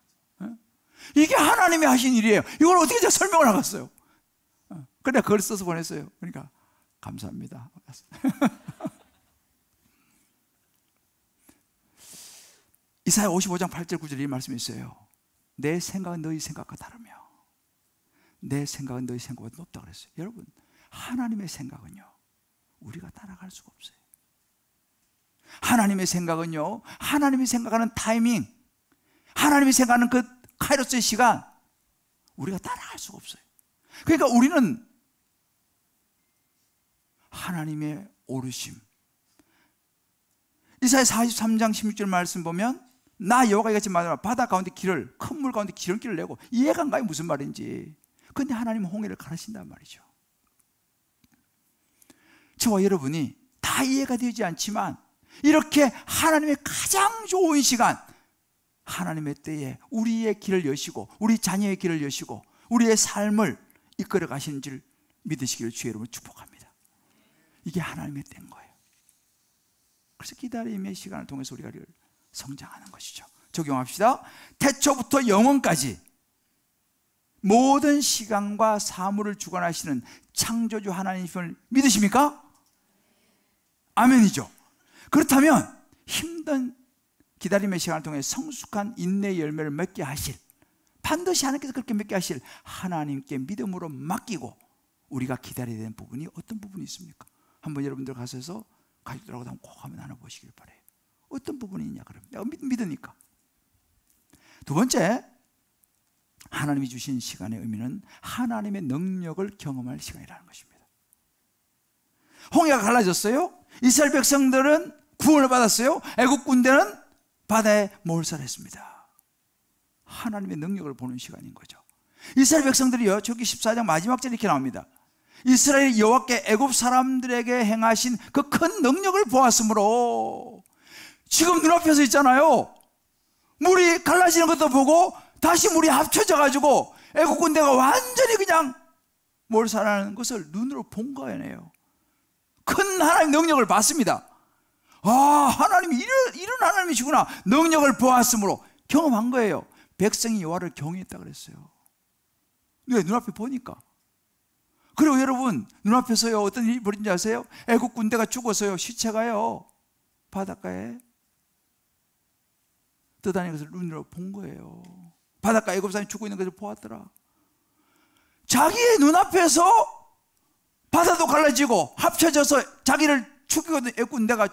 이게 하나님이 하신 일이에요. 이걸 어떻게 제가 설명을 하겠어요? 그래 그걸 써서 보냈어요. 그러니까 감사합니다. 이사야 55장 8절 9절에 이 말씀이 있어요. 내 생각은 너희 생각과 다르며 내 생각은 너희 생각보다 높다 그랬어요. 여러분, 하나님의 생각은요 우리가 따라갈 수가 없어요. 하나님의 생각은요, 하나님이 생각하는 타이밍, 하나님이 생각하는 그 카이로스의 시간, 우리가 따라갈 수가 없어요. 그러니까 우리는 하나님의 오르심, 이사야 43장 16절 말씀 보면 나 여호와가 이같이 말하노라 바다 가운데 길을, 큰 물 가운데 기름길을 내고, 이해가 안 가요 무슨 말인지. 그런데 하나님은 홍해를 가르친단 말이죠. 저와 여러분이 다 이해가 되지 않지만 이렇게 하나님의 가장 좋은 시간, 하나님의 때에 우리의 길을 여시고 우리 자녀의 길을 여시고 우리의 삶을 이끌어 가시는 줄 믿으시기를 주의 이름으로 축복합니다. 이게 하나님의 때인 거예요. 그래서 기다림의 시간을 통해서 우리가 성장하는 것이죠. 적용합시다. 태초부터 영원까지 모든 시간과 사물을 주관하시는 창조주 하나님을 믿으십니까? 아멘이죠. 그렇다면 힘든 기다림의 시간을 통해 성숙한 인내의 열매를 맺게 하실, 반드시 하나님께서 그렇게 맺게 하실 하나님께 믿음으로 맡기고 우리가 기다려야 되는 부분이 어떤 부분이 있습니까? 한번 여러분들 가셔서 가족들하고 한번 꼭 한번 나눠보시길 바래요. 어떤 부분이 있냐 그럼 내가 믿으니까. 두 번째, 하나님이 주신 시간의 의미는 하나님의 능력을 경험할 시간이라는 것입니다. 홍해가 갈라졌어요. 이스라엘 백성들은 구원을 받았어요. 애국 군대는 바다에 몰살했습니다. 하나님의 능력을 보는 시간인 거죠. 이스라엘 백성들이요, 저기 14장 마지막 절에 이렇게 나옵니다. 이스라엘 여호와께 애굽 사람들에게 행하신 그 큰 능력을 보았으므로, 지금 눈앞에서 있잖아요. 물이 갈라지는 것도 보고 다시 물이 합쳐져 가지고 애국 군대가 완전히 그냥 몰살하는 것을 눈으로 본 거예요. 큰 하나님의 능력을 봤습니다. 아, 하나님이 이런 하나님이시구나. 능력을 보았으므로 경험한 거예요. 백성이 여호와를 경외했다 그랬어요. 왜? 눈앞에 보니까. 그리고 여러분, 눈앞에서요 어떤 일이 벌어진지 아세요? 애국 군대가 죽어서요 시체가요 바닷가에 떠다니는 것을 눈으로 본 거예요. 바닷가 애국 사람이 죽고 있는 것을 보았더라. 자기의 눈앞에서 바다도 갈라지고 합쳐져서 자기를 죽이거든 애국 군대가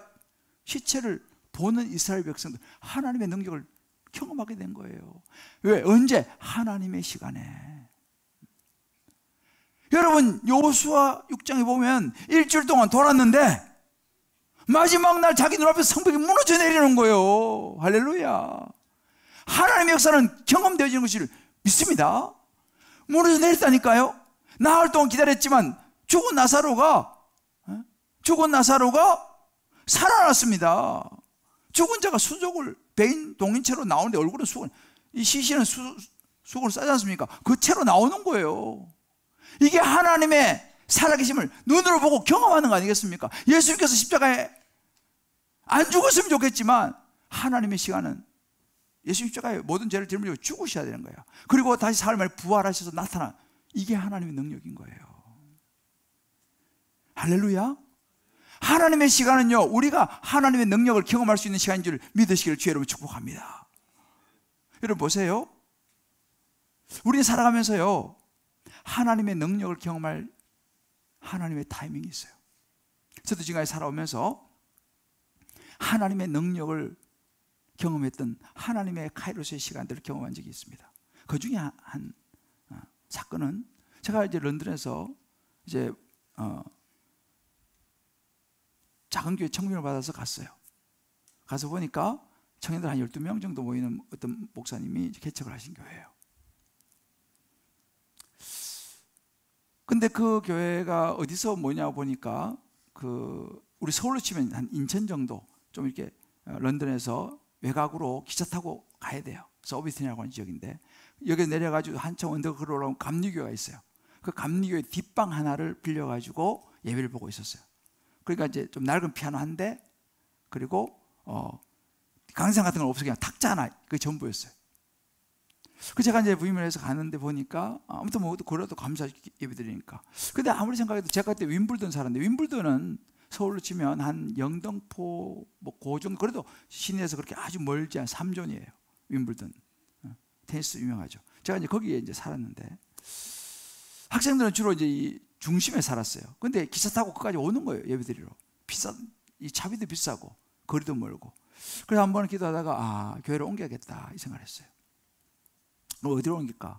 시체를 보는 이스라엘 백성들, 하나님의 능력을 경험하게 된 거예요. 왜? 언제? 하나님의 시간에. 여러분, 여호수아 6장에 보면 일주일 동안 돌았는데 마지막 날 자기 눈앞에 성벽이 무너져 내리는 거예요. 할렐루야. 하나님의 역사는 경험되어지는 것을 믿습니다. 무너져 내렸다니까요. 나흘 동안 기다렸지만 죽은 나사로가 살아났습니다. 죽은 자가 수족을 배인 동인체로 나오는데 얼굴은 수건, 이 시신은 수건을 싸지 않습니까? 그 채로 나오는 거예요. 이게 하나님의 살아계심을 눈으로 보고 경험하는 거 아니겠습니까? 예수님께서 십자가에 안 죽었으면 좋겠지만 하나님의 시간은 예수님 십자가에 모든 죄를 짊어지고 죽으셔야 되는 거예요. 그리고 다시 사흘 만에 부활하셔서 나타나, 이게 하나님의 능력인 거예요. 할렐루야. 하나님의 시간은요, 우리가 하나님의 능력을 경험할 수 있는 시간인 줄 믿으시기를 주의 이름으로 축복합니다. 여러분 보세요. 우리는 살아가면서요, 하나님의 능력을 경험할 하나님의 타이밍이 있어요. 저도 지금까지 살아오면서 하나님의 능력을 경험했던 하나님의 카이로스의 시간들을 경험한 적이 있습니다. 그 중에 한 사건은, 제가 이제 런던에서 이제 작은 교회 청빙을 받아서 갔어요. 가서 보니까 청년들 한 12명 정도 모이는 어떤 목사님이 개척을 하신 교회예요. 근데 그 교회가 어디서 뭐냐 보니까 우리 서울로 치면 한 인천 정도, 좀 이렇게 런던에서 외곽으로 기차 타고 가야 돼요. 서비스이라고 하는 지역인데, 여기 내려가지고 한참 언덕으로 올라오면 감리교가 있어요. 그 감리교의 뒷방 하나를 빌려가지고 예배를 보고 있었어요. 그러니까 이제 좀 낡은 피아노 한 대, 그리고 강의상 같은 건 없어서 그냥 탁자 하나, 그게 전부였어요. 그 제가 이제 부임을 해서 가는데 보니까 아무튼 뭐 그래도 감사 예배 드리니까. 근데 아무리 생각해도 제가 그때 윈블던 살았는데, 윈블던은 서울로 치면 한 영등포 뭐 그 정도, 그래도 시내에서 그렇게 아주 멀지 않은 3존이에요. 윈블던 테니스 유명하죠. 제가 이제 거기에 이제 살았는데, 학생들은 주로 이제 이 중심에 살았어요. 근데 기차 타고 거기까지 오는 거예요, 예배드리러. 이 차비도 비싸고 거리도 멀고. 그래서 한 번 기도하다가 교회를 옮겨야겠다 이 생각을 했어요. 어디로 옮길까?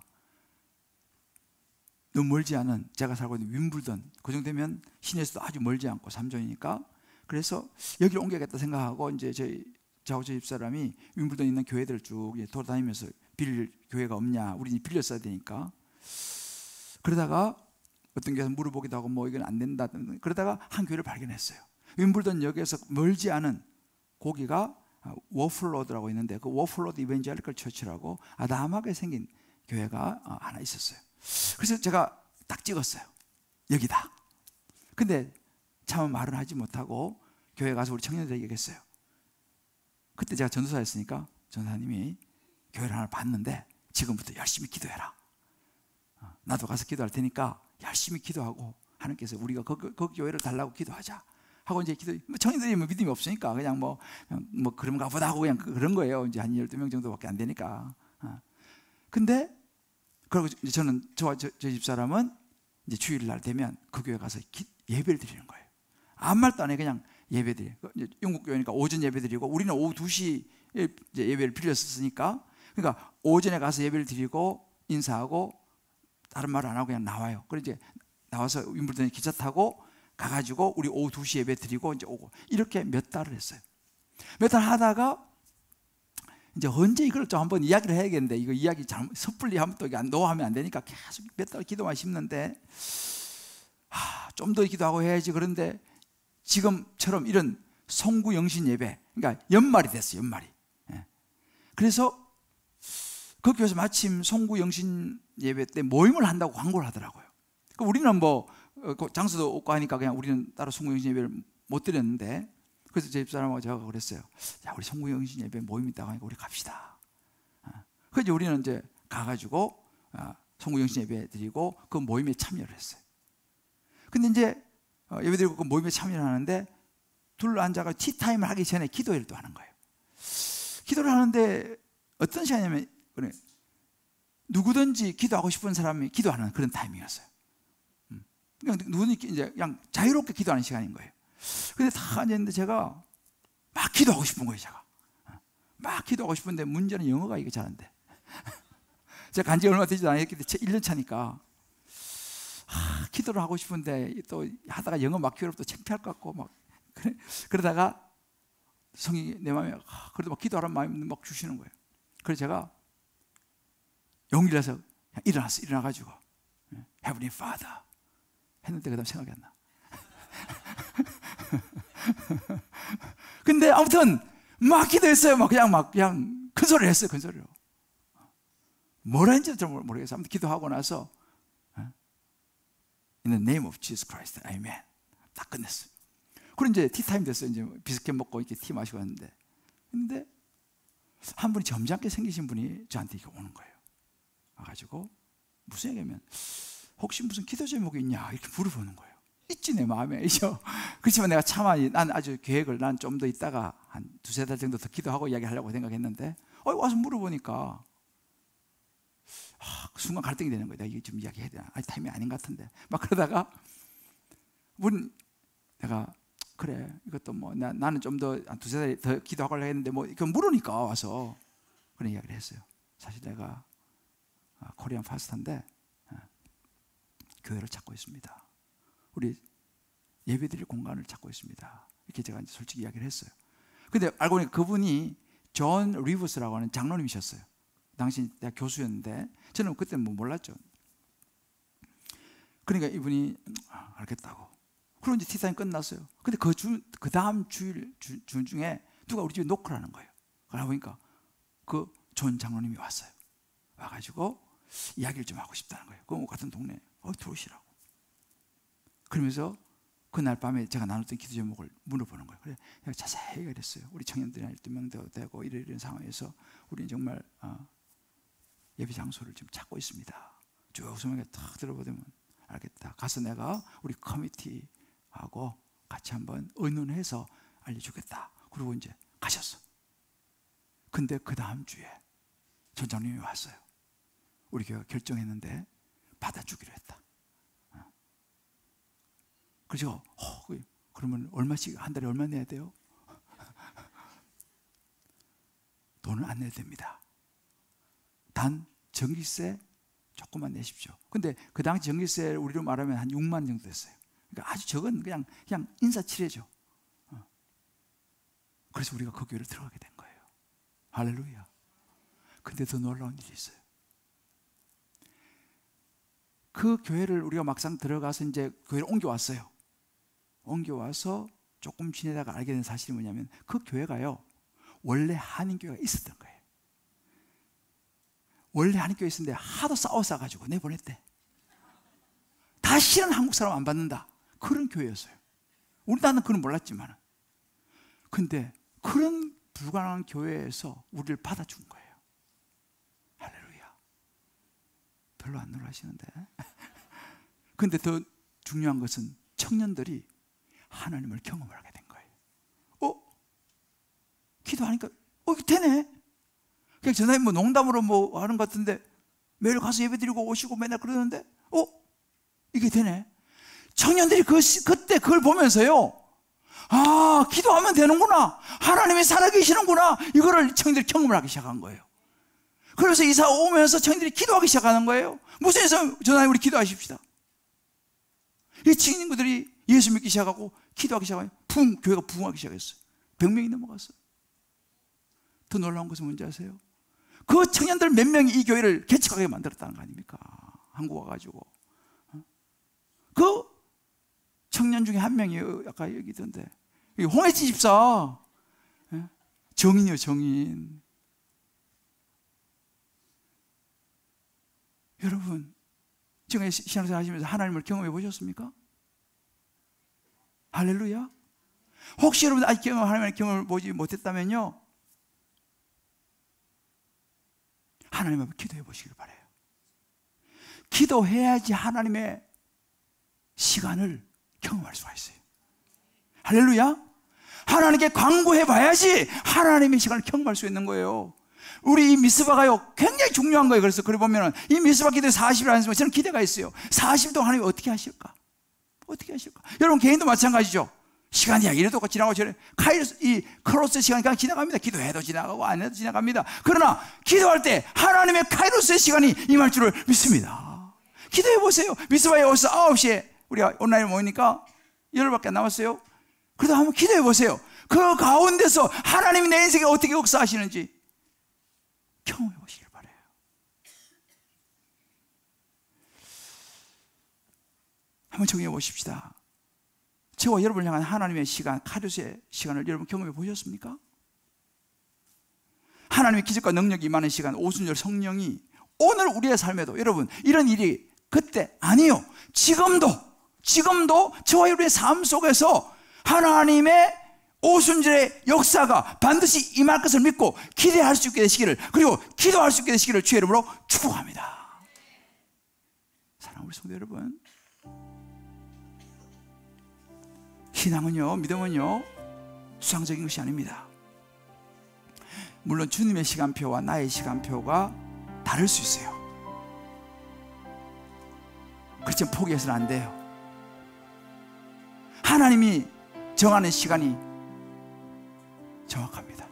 너무 멀지 않은, 제가 살고 있는 윈블던, 그 정도 되면 시내에서도 아주 멀지 않고 3존이니까, 그래서 여기를 옮겨야겠다 생각하고, 이제 저하고 저 집사람이 윈블던에 있는 교회들을 쭉 돌아다니면서 빌릴 교회가 없냐, 우리 빌렸어야 되니까. 그러다가 어떤 교회에서 물어보기도 하고 뭐 이건 안 된다, 그러다가 한 교회를 발견했어요. 윈블던 역에서 멀지 않은 거기가 워플로드라고 있는데, 그 워플로드 이벤젤리컬 처치라고 아담하게 생긴 교회가 하나 있었어요. 그래서 제가 딱 찍었어요. 여기다. 근데 참 말은 하지 못하고 교회 가서 우리 청년들에게 얘기했어요. 그때 제가 전도사였으니까 전도사님이 교회를 하나 봤는데 지금부터 열심히 기도해라. 나도 가서 기도할 테니까 열심히 기도하고 하나님께서 우리가 그 교회를 달라고 기도하자 하고, 이제 청년들이 뭐 믿음이 없으니까 그냥 뭐 그런가 보다 하고 그냥 그런 거예요. 이제 한 12명 정도밖에 안 되니까. 근데 그리고 저는 저와 저 집사람은 이제 주일날 되면 그 교회 가서 예배를 드리는 거예요. 아무 말도 안 해, 그냥 예배 드려. 영국 교회니까 오전 예배 드리고, 우리는 오후 2시에 이제 예배를 빌렸었으니까, 그러니까 오전에 가서 예배를 드리고 인사하고 다른 말 안 하고 그냥 나와요. 그래서 이제 나와서 윈블던에 기차 타고 가가지고 우리 오후 2시 예배 드리고 이제 오고, 이렇게 몇 달을 했어요. 몇 달 하다가 이제 언제 이걸 좀 한번 이야기를 해야겠는데, 이거 이야기 잘못 섣불리 하면 또 노하면 안 되니까 계속 몇 달 기도만 심는데, 좀 더 기도하고 해야지. 그런데 지금처럼 이런 송구영신 예배, 그러니까 연말이 됐어요, 연말이. 그래서 그 교회에서 마침 송구영신 예배 때 모임을 한다고 광고를 하더라고요. 우리는 뭐 장소도 없고 하니까 그냥 우리는 따로 송구영신 예배를 못 드렸는데, 그래서 제 집사람하고 제가 그랬어요. 야, 우리 송구영신 예배 모임 있다고 하니까 우리 갑시다. 그래서 우리는 이제 가가지고 송구영신 예배 드리고 그 모임에 참여를 했어요. 근데 이제 예배 드리고 그 모임에 참여를 하는데, 둘러 앉아가 티타임을 하기 전에 기도회를 또 하는 거예요. 기도를 하는데 어떤 시간이냐면, 누구든지 기도하고 싶은 사람이 기도하는 그런 타이밍이었어요. 그냥 누구든지 이제 그냥 자유롭게 기도하는 시간인 거예요. 근데 다 앉았는데 제가 막 기도하고 싶은 거예요. 제가 막 기도하고 싶은데 문제는 영어가 이게 잘 안 돼. 제가 간지 얼마 되지도 않았기 때문에 1년 차니까 기도를 하고 싶은데 또 하다가 영어 막히면 또 창피할 것 같고 막 그러다가 성이 내 마음에 그래도 막 기도하라는 마음이 막 주시는 거예요. 그래서 제가 용기를 내서 일어나가지고 Heavenly Father, 했는데 그 다음 생각이 안 나. 근데 아무튼 막 기도했어요. 그냥 큰 소리를 했어요. 큰 소리로. 뭐라 했는지 잘 모르겠어요. 아무튼 기도하고 나서 In the name of Jesus Christ, Amen. 딱 끝냈어요. 그리고 이제 티타임 됐어요. 이제 비스켓 먹고 이렇게 티 마시고 왔는데, 근데 한 분이 점잖게 생기신 분이 저한테 이렇게 오는 거예요. 와가지고 무슨 얘기냐면 혹시 무슨 기도 제목이 있냐 이렇게 물어보는 거예요. 있지 내 마음에. 그렇지만 내가 차마 난 아주 계획을 난 좀 더 있다가 한 두세 달 정도 더 기도하고 이야기하려고 생각했는데 와서 물어보니까 그 순간 갈등이 되는 거예요. 내가 이게 좀 이야기해야 되나? 타임이 아닌 것 같은데 막 그러다가 내가 그래 이것도 뭐 나는 좀 더 한 두세 달 더 기도하고 하려고 했는데 뭐 이거 물으니까 와서 그런 이야기를 했어요. 사실 내가 코리안 파스타인데 교회를 찾고 있습니다. 우리 예배드릴 공간을 찾고 있습니다. 이렇게 제가 이제 솔직히 이야기를 했어요. 근데 알고 보니까 그분이 존 리브스라고 하는 장로님이셨어요. 당시 내가 교수였는데 저는 그때는 뭐 몰랐죠. 그러니까 이분이 알겠다고. 그리고 이제 티타임 끝났어요. 근데 그 다음 주일 중에 누가 우리 집에 노크를 하는 거예요. 그러다 보니까 그 존 장로님이 왔어요. 와가지고 이야기를 좀 하고 싶다는 거예요. 그 같은 동네에 들어오시라고. 그러면서 그날 밤에 제가 나눴던 기도 제목을 물어보는 거예요. 그래 내가 자세히 얘기했어요. 우리 청년들이 12명 되고 이런 상황에서 우리는 정말 예배 장소를 지금 찾고 있습니다. 쭉 설명에 탁 들어보면 알겠다. 가서 내가 우리 커미티하고 같이 한번 의논해서 알려주겠다. 그리고 이제 가셨어. 근데 그 다음 주에 전장님이 왔어요. 우리 교회가 결정했는데 받아주기로 했다. 그래서 그러면 얼마씩 한 달에 얼마 내야 돼요? 돈은 안 내도 됩니다. 단 전기세 조금만 내십시오. 근데 그 당시 전기세 우리로 말하면 한 6만 정도 됐어요. 그러니까 아주 적은 그냥 인사치레죠. 그래서 우리가 그 교회를 들어가게 된 거예요. 할렐루야. 근데 더 놀라운 일이 있어요. 그 교회를 우리가 막상 들어가서 이제 교회를 옮겨왔어요. 옮겨와서 조금 지내다가 알게 된 사실이 뭐냐면 그 교회가요 원래 한인교회가 있었던 거예요. 원래 한인교회 있었는데 하도 싸워가지고 내보냈대. 다시는 한국 사람 안 받는다. 그런 교회였어요. 나는 그건 몰랐지만. 근데 그런 불가능한 교회에서 우리를 받아준 거예요. 할렐루야. 별로 안 놀라시는데. 근데 더 중요한 것은 청년들이 하나님을 경험을 하게 된 거예요. 기도하니까 이게 되네. 그냥 전사님 뭐 농담으로 뭐 하는 것 같은데 매일 가서 예배드리고 오시고 맨날 그러는데 이게 되네. 청년들이 그때 그걸 보면서요, 기도하면 되는구나, 하나님이 살아계시는구나, 이거를 청년들이 경험을 하기 시작한 거예요. 그래서 이사 오면서 청년들이 기도하기 시작하는 거예요. 무슨 일에서 전사님 우리 기도하십시다. 이 친구들이 예수 믿기 시작하고 기도하기 시작하고 교회가 부흥하기 시작했어요. 100명이 넘어갔어요. 더 놀라운 것은 뭔지 아세요? 그 청년들 몇 명이 이 교회를 개척하게 만들었다는 거 아닙니까? 한국 와가지고. 그 청년 중에 한 명이 아까 얘기던데 홍해진 집사, 정인이요, 정인. 여러분 지금 신앙생활 하시면서 하나님을 경험해 보셨습니까? 할렐루야. 혹시 여러분 아직 하나님의 경험을 보지 못했다면요, 하나님 앞에 기도해 보시길 바라요. 기도해야지 하나님의 시간을 경험할 수가 있어요. 할렐루야. 하나님께 간구해 봐야지 하나님의 시간을 경험할 수 있는 거예요. 우리 이 미스바가요 굉장히 중요한 거예요. 그래서 그래 보면은 이 미스바 기도에 40일 안 했으면 저는 기대가 있어요. 40일 동안 하나님 어떻게 하실까? 어떻게 하실까? 여러분 개인도 마찬가지죠. 시간이 이래도 지나가고 저래 이 크로스 시간이 그냥 지나갑니다. 기도해도 지나가고 안 해도 지나갑니다. 그러나 기도할 때 하나님의 카이로스의 시간이 임할 줄을 믿습니다. 기도해 보세요. 미스바에 오서 9시에 우리가 온라인 모이니까 열흘밖에 안 남았어요. 그래도 한번 기도해 보세요. 그 가운데서 하나님이 내 인생에 어떻게 역사하시는지 경험해 보시길 바라요. 한번 한번 정리해 보십시다. 저와 여러분을 향한 하나님의 시간, 카이로스의 시간을 여러분 경험해 보셨습니까? 하나님의 기적과 능력이 임하는 시간, 오순절 성령이 오늘 우리의 삶에도 여러분 이런 일이 그때 아니요, 지금도 저와 여러분의 삶 속에서 하나님의 오순절의 역사가 반드시 임할 것을 믿고 기대할 수 있게 되시기를, 그리고 기도할 수 있게 되시기를 주의 이름으로 축복합니다. 사랑하는 우리 성도 여러분, 신앙은요, 믿음은요 수상적인 것이 아닙니다. 물론 주님의 시간표와 나의 시간표가 다를 수 있어요. 그렇지만 포기해서는 안 돼요. 하나님이 정하는 시간이 정확합니다.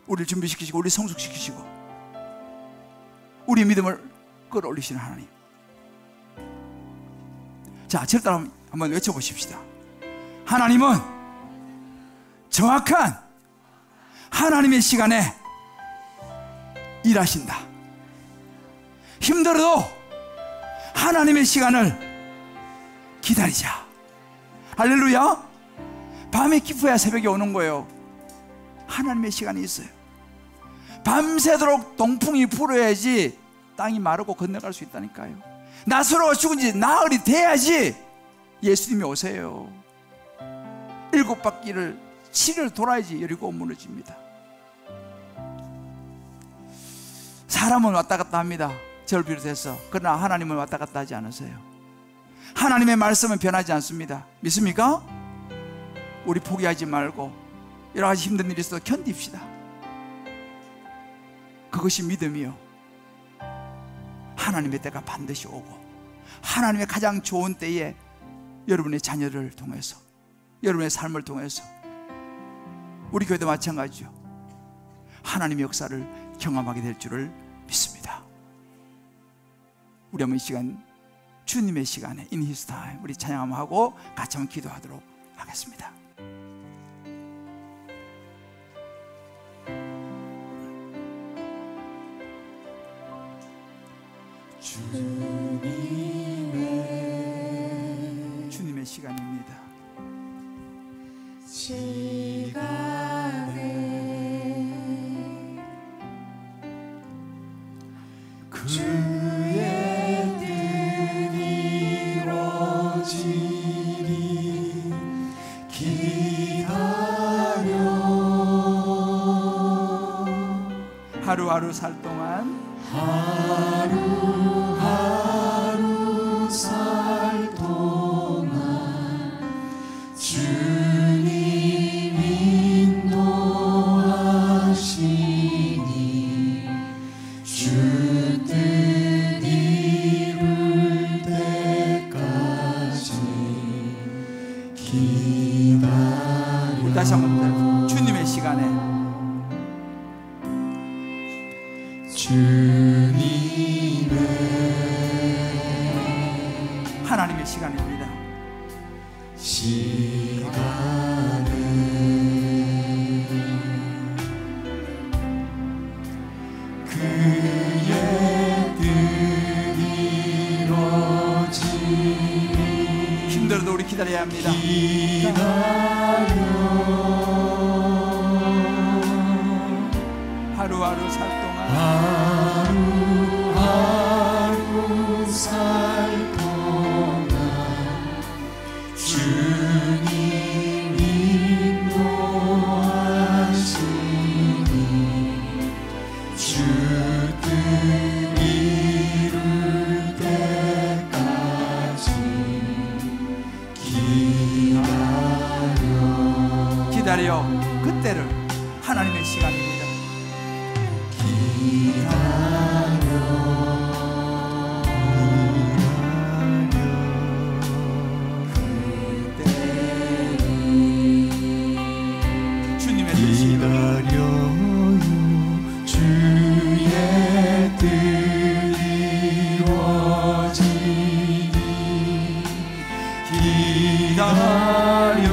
우리를 준비시키시고 우리를 성숙시키시고 우리의 믿음을 끌어올리시는 하나님. 자, 저를 따라 한번 외쳐보십시다. 하나님은 정확한 하나님의 시간에 일하신다. 힘들어도 하나님의 시간을 기다리자. 할렐루야. 밤이 깊어야 새벽이 오는 거예요. 하나님의 시간이 있어요. 밤새도록 동풍이 불어야지 땅이 마르고 건너갈 수 있다니까요. 나스로가 죽은 지 나흘이 돼야지 예수님이 오세요. 7바퀴를 7일 돌아야지 여리고 무너집니다. 사람은 왔다 갔다 합니다. 저를 비롯해서. 그러나 하나님은 왔다 갔다 하지 않으세요. 하나님의 말씀은 변하지 않습니다. 믿습니까? 우리 포기하지 말고 여러 가지 힘든 일이 있어도 견딥시다. 그것이 믿음이요, 하나님의 때가 반드시 오고 하나님의 가장 좋은 때에 여러분의 자녀를 통해서, 여러분의 삶을 통해서, 우리 교회도 마찬가지죠, 하나님의 역사를 경험하게 될 줄을 믿습니다. 우리 한번 이 시간, 주님의 시간에 In His Time, 우리 찬양함 하고 같이 한번 기도하도록 하겠습니다. 주님의 시간입니다. 그의 뜻이 이루어지리 기다려. 하루하루 살 동안 하루하루 살 동안 주님 인도하시니 주 뜻 이룰 때까지 기다려. 우리 다시 한번 주님의 시간에, 주님의 하나님의 시간입니다. 시간에 그의 뜻 이루어지리. 힘들어도 우리 기다려야 합니다. 기다려. 하루하루 살 동안 하루하루 살 동안 주님 인도하시니 주 뜻 이룰 때까지 기다려. 그때를 하나님의 시간입니다. 주님의 뜻이 기다려요. 주의 뜻 이루어지리 기다려.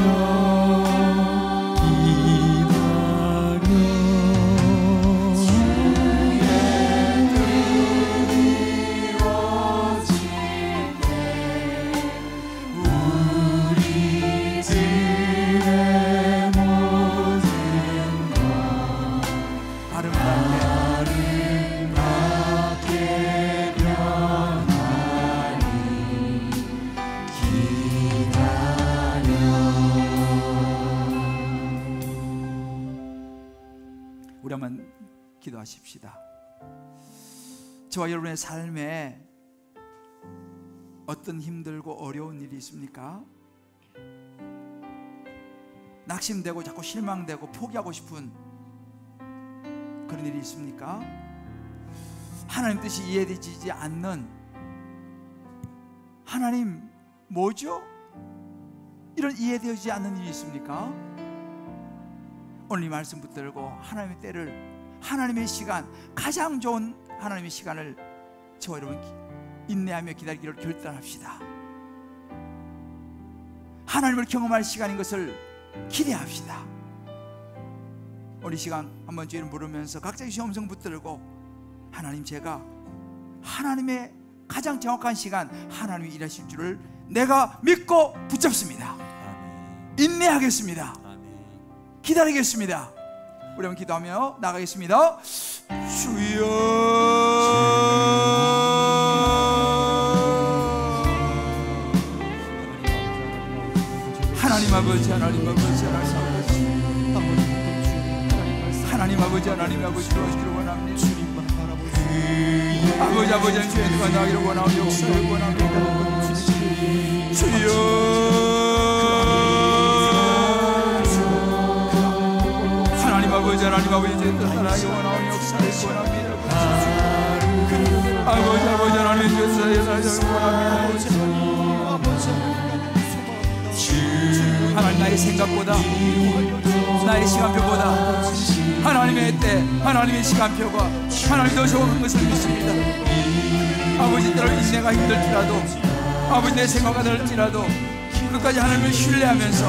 한번 기도하십시다. 저와 여러분의 삶에 어떤 힘들고 어려운 일이 있습니까? 낙심되고 자꾸 실망되고 포기하고 싶은 그런 일이 있습니까? 하나님 뜻이 이해되지 않는, 하나님 뭐죠? 이런 이해되지 않는 일이 있습니까? 오늘 이 말씀 붙들고 하나님의 때를, 하나님의 시간, 가장 좋은 하나님의 시간을 저와 여러분 인내하며 기다리기를 결단합시다. 하나님을 경험할 시간인 것을 기대합시다. 우리 시간 한번 주의를 물으면서 각자 주신 음성 붙들고, 하나님, 제가 하나님의 가장 정확한 시간, 하나님이 일하실 줄을 내가 믿고 붙잡습니다. 인내하겠습니다. 기다리겠습니다. 우리 한번 기도하며 나가겠습니다. 주여, 하나님 아버지, 하나님 아버지, 하나님 아버지, 하나님 아버지, 도와주기를 원합니다. 아버지, 아버지, 주의 누가 나기를 원하오니 역사를 원합니다. 주여, 하나님 아버지, 하나님 아버지, 주의 뜻 따라 원하오니 역사를 원합니다. 아버지, 아버지, 하나님 주의 뜻을 원합니다. 하나님, 나의 생각보다, 나의 시간표보다 하나님의 때, 하나님의 시간표가 하나님 더 좋은 것을 믿습니다. 아버지, 때로 인내가 힘들지라도, 아버지 내 생각가 들지라도 끝까지 하나님을 신뢰하면서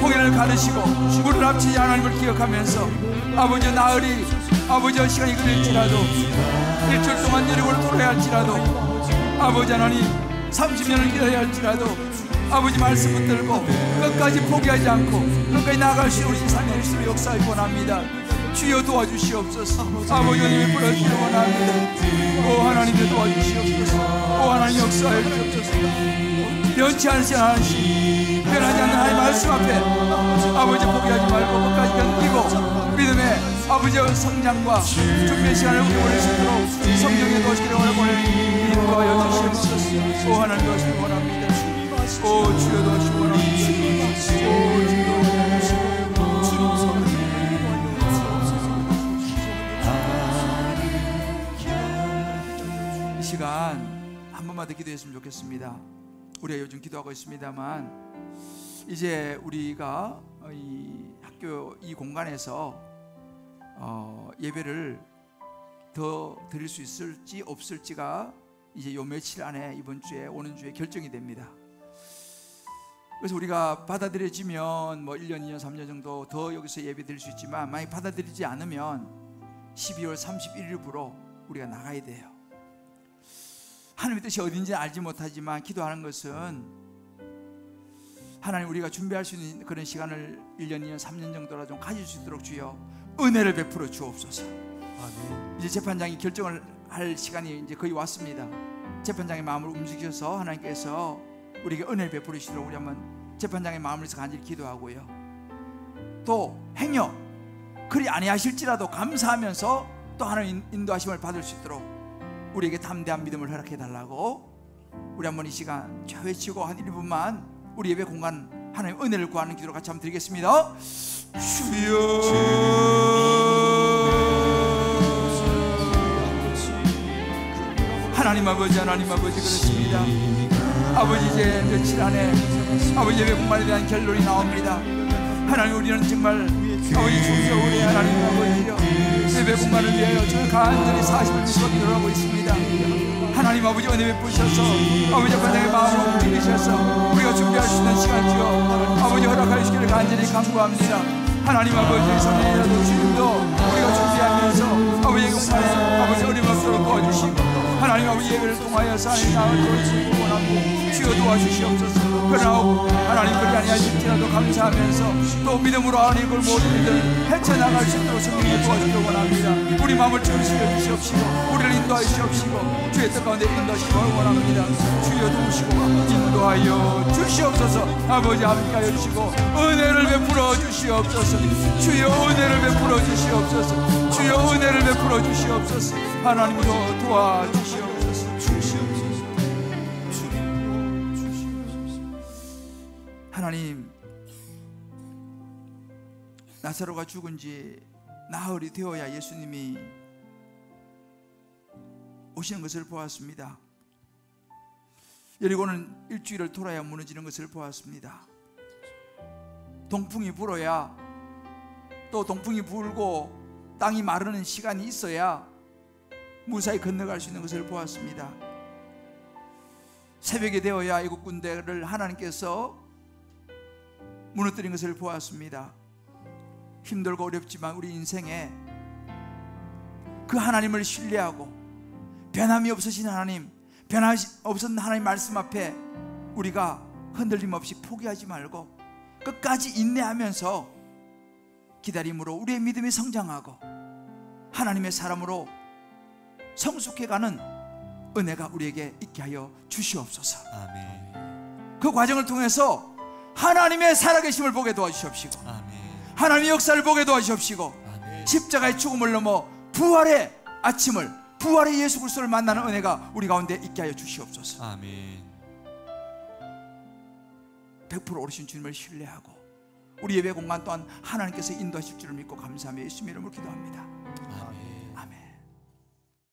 홍해를 가르시고 물을 합치지 하나님을 기억하면서, 아버지 나흘이, 아버지 시간이 걸릴지라도, 일주일 동안 여름을 돌아야 할지라도, 아버지 하나님 30년을 기다려야 할지라도, 아버지 말씀 붙들고 끝까지 포기하지 않고 끝까지 나아갈 수 있는 우리 삶의 일수로 역사하기 원합니다. 주여 도와주시옵소서. 아버지 하나님의 불러주시기 원합니다. 오 하나님의 도와주시옵소서. 오 하나님 역사하여 주옵소서. 변치 않으신 하나님, 변하지 않는 하나님 말씀 앞에 아버지 포기하지 말고 끝까지 견디고 믿음의 아버지의 성장과 준비의 시간을 우리 보낼 수 있도록 성령의 도와주기를 원하는 믿음과 여주시옵소서. 오 하나님 도와주시기 원합니다. 오 주여 도와주시기 원합니다. 오 주여 이 시간 한 번만 더 기도했으면 좋겠습니다. 우리가 요즘 기도하고 있습니다만, 이제 우리가 이 학교 이 공간에서 예배를 더 드릴 수 있을지 없을지가 이제 요 며칠 안에, 이번 주에, 오는 주에 결정이 됩니다. 그래서 우리가 받아들여지면 뭐 1년, 2년, 3년 정도 더 여기서 예배 드릴 수 있지만, 만약 받아들이지 않으면 12월 31일부로 우리가 나가야 돼요. 하나님의 뜻이 어딘지 알지 못하지만 기도하는 것은, 하나님 우리가 준비할 수 있는 그런 시간을 1년, 2년, 3년 정도라 좀 가질 수 있도록 주여 은혜를 베풀어 주옵소서. 아멘. 이제 재판장이 결정을 할 시간이 이제 거의 왔습니다. 재판장의 마음을 움직여서 하나님께서 우리에게 은혜를 베풀으시도록 우리 한번 재판장의 마음을 위해서 간절히 기도하고요. 또 행여 그리 아니하실지라도 감사하면서 또 하나님 인도하심을 받을 수 있도록 우리에게 담대한 믿음을 허락해 달라고 우리 한번 이 시간 외치고 한 1분만 우리 예배 공간 하나님 은혜를 구하는 기도를 같이 한번 드리겠습니다. 주여, 하나님 아버지, 하나님 아버지, 그렇습니다. 아버지, 이제 며칠 안에 아버지 예배 공간에 대한 결론이 나옵니다. 하나님, 우리는 정말 아버지 중저울에 하나님 아버지여 예배 공간을 위하여 저를 간절히 40을 미소 기도를 하고 있습니다. 하나님 아버지 은혜 베푸셔서 아버지 반장의 마음을 움직이셔서 우리가 준비할 수 있는 시간 주여 아버지 허락하여 주시기를 간절히 간구합니다. 하나님 아버지의 손에라도 주님도 우리가 준비하면서 아버지의 공간에 아버지 어림없도록 도와주시고, 하나님 아버지 예배를 통하여서 하나님 나을 도와주시기 원하고 주여 도와주시옵소서. 그러나 하나님 그리 아니하실지라도 감사하면서 또 믿음으로 하나님 그걸 모든 일들 헤쳐나갈 수 있도록 성령님 도와주길 원합니다. 우리 마음을 주시여 주시옵시고 우리를 인도하여 주시옵시고 주의 뜻 가운데 인도하시기 원합니다. 주여 도우시고 인도하여 주시옵소서. 아버지 함께하여 주시고 은혜를 베풀어 주시옵소서. 주여 은혜를 베풀어 주시옵소서. 주여 은혜를 베풀어 주시옵소서. 하나님도 도와주시옵소서. 하나님, 나사로가 죽은 지 나흘이 되어야 예수님이 오시는 것을 보았습니다. 여리고는 일주일을 돌아야 무너지는 것을 보았습니다. 동풍이 불어야, 또 동풍이 불고 땅이 마르는 시간이 있어야 무사히 건너갈 수 있는 것을 보았습니다. 새벽이 되어야 애국 군대를 하나님께서 무너뜨린 것을 보았습니다. 힘들고 어렵지만 우리 인생에 그 하나님을 신뢰하고 변함이 없으신 하나님, 변함이 없는 하나님 말씀 앞에 우리가 흔들림 없이 포기하지 말고 끝까지 인내하면서 기다림으로 우리의 믿음이 성장하고 하나님의 사람으로 성숙해가는 은혜가 우리에게 있게 하여 주시옵소서. 아멘. 그 과정을 통해서 하나님의 살아계심을 보게 도와주시옵시고 아멘. 하나님의 역사를 보게 도와주시옵시고 아멘. 십자가의 죽음을 넘어 부활의 아침을, 부활의 예수 그리스도를 만나는 은혜가 우리 가운데 있게 하여 주시옵소서. 아멘. 100% 오르신 주님을 신뢰하고 우리 예배 공간 또한 하나님께서 인도하실 줄을 믿고 감사하며 예수님의 이름으로 기도합니다. 아멘.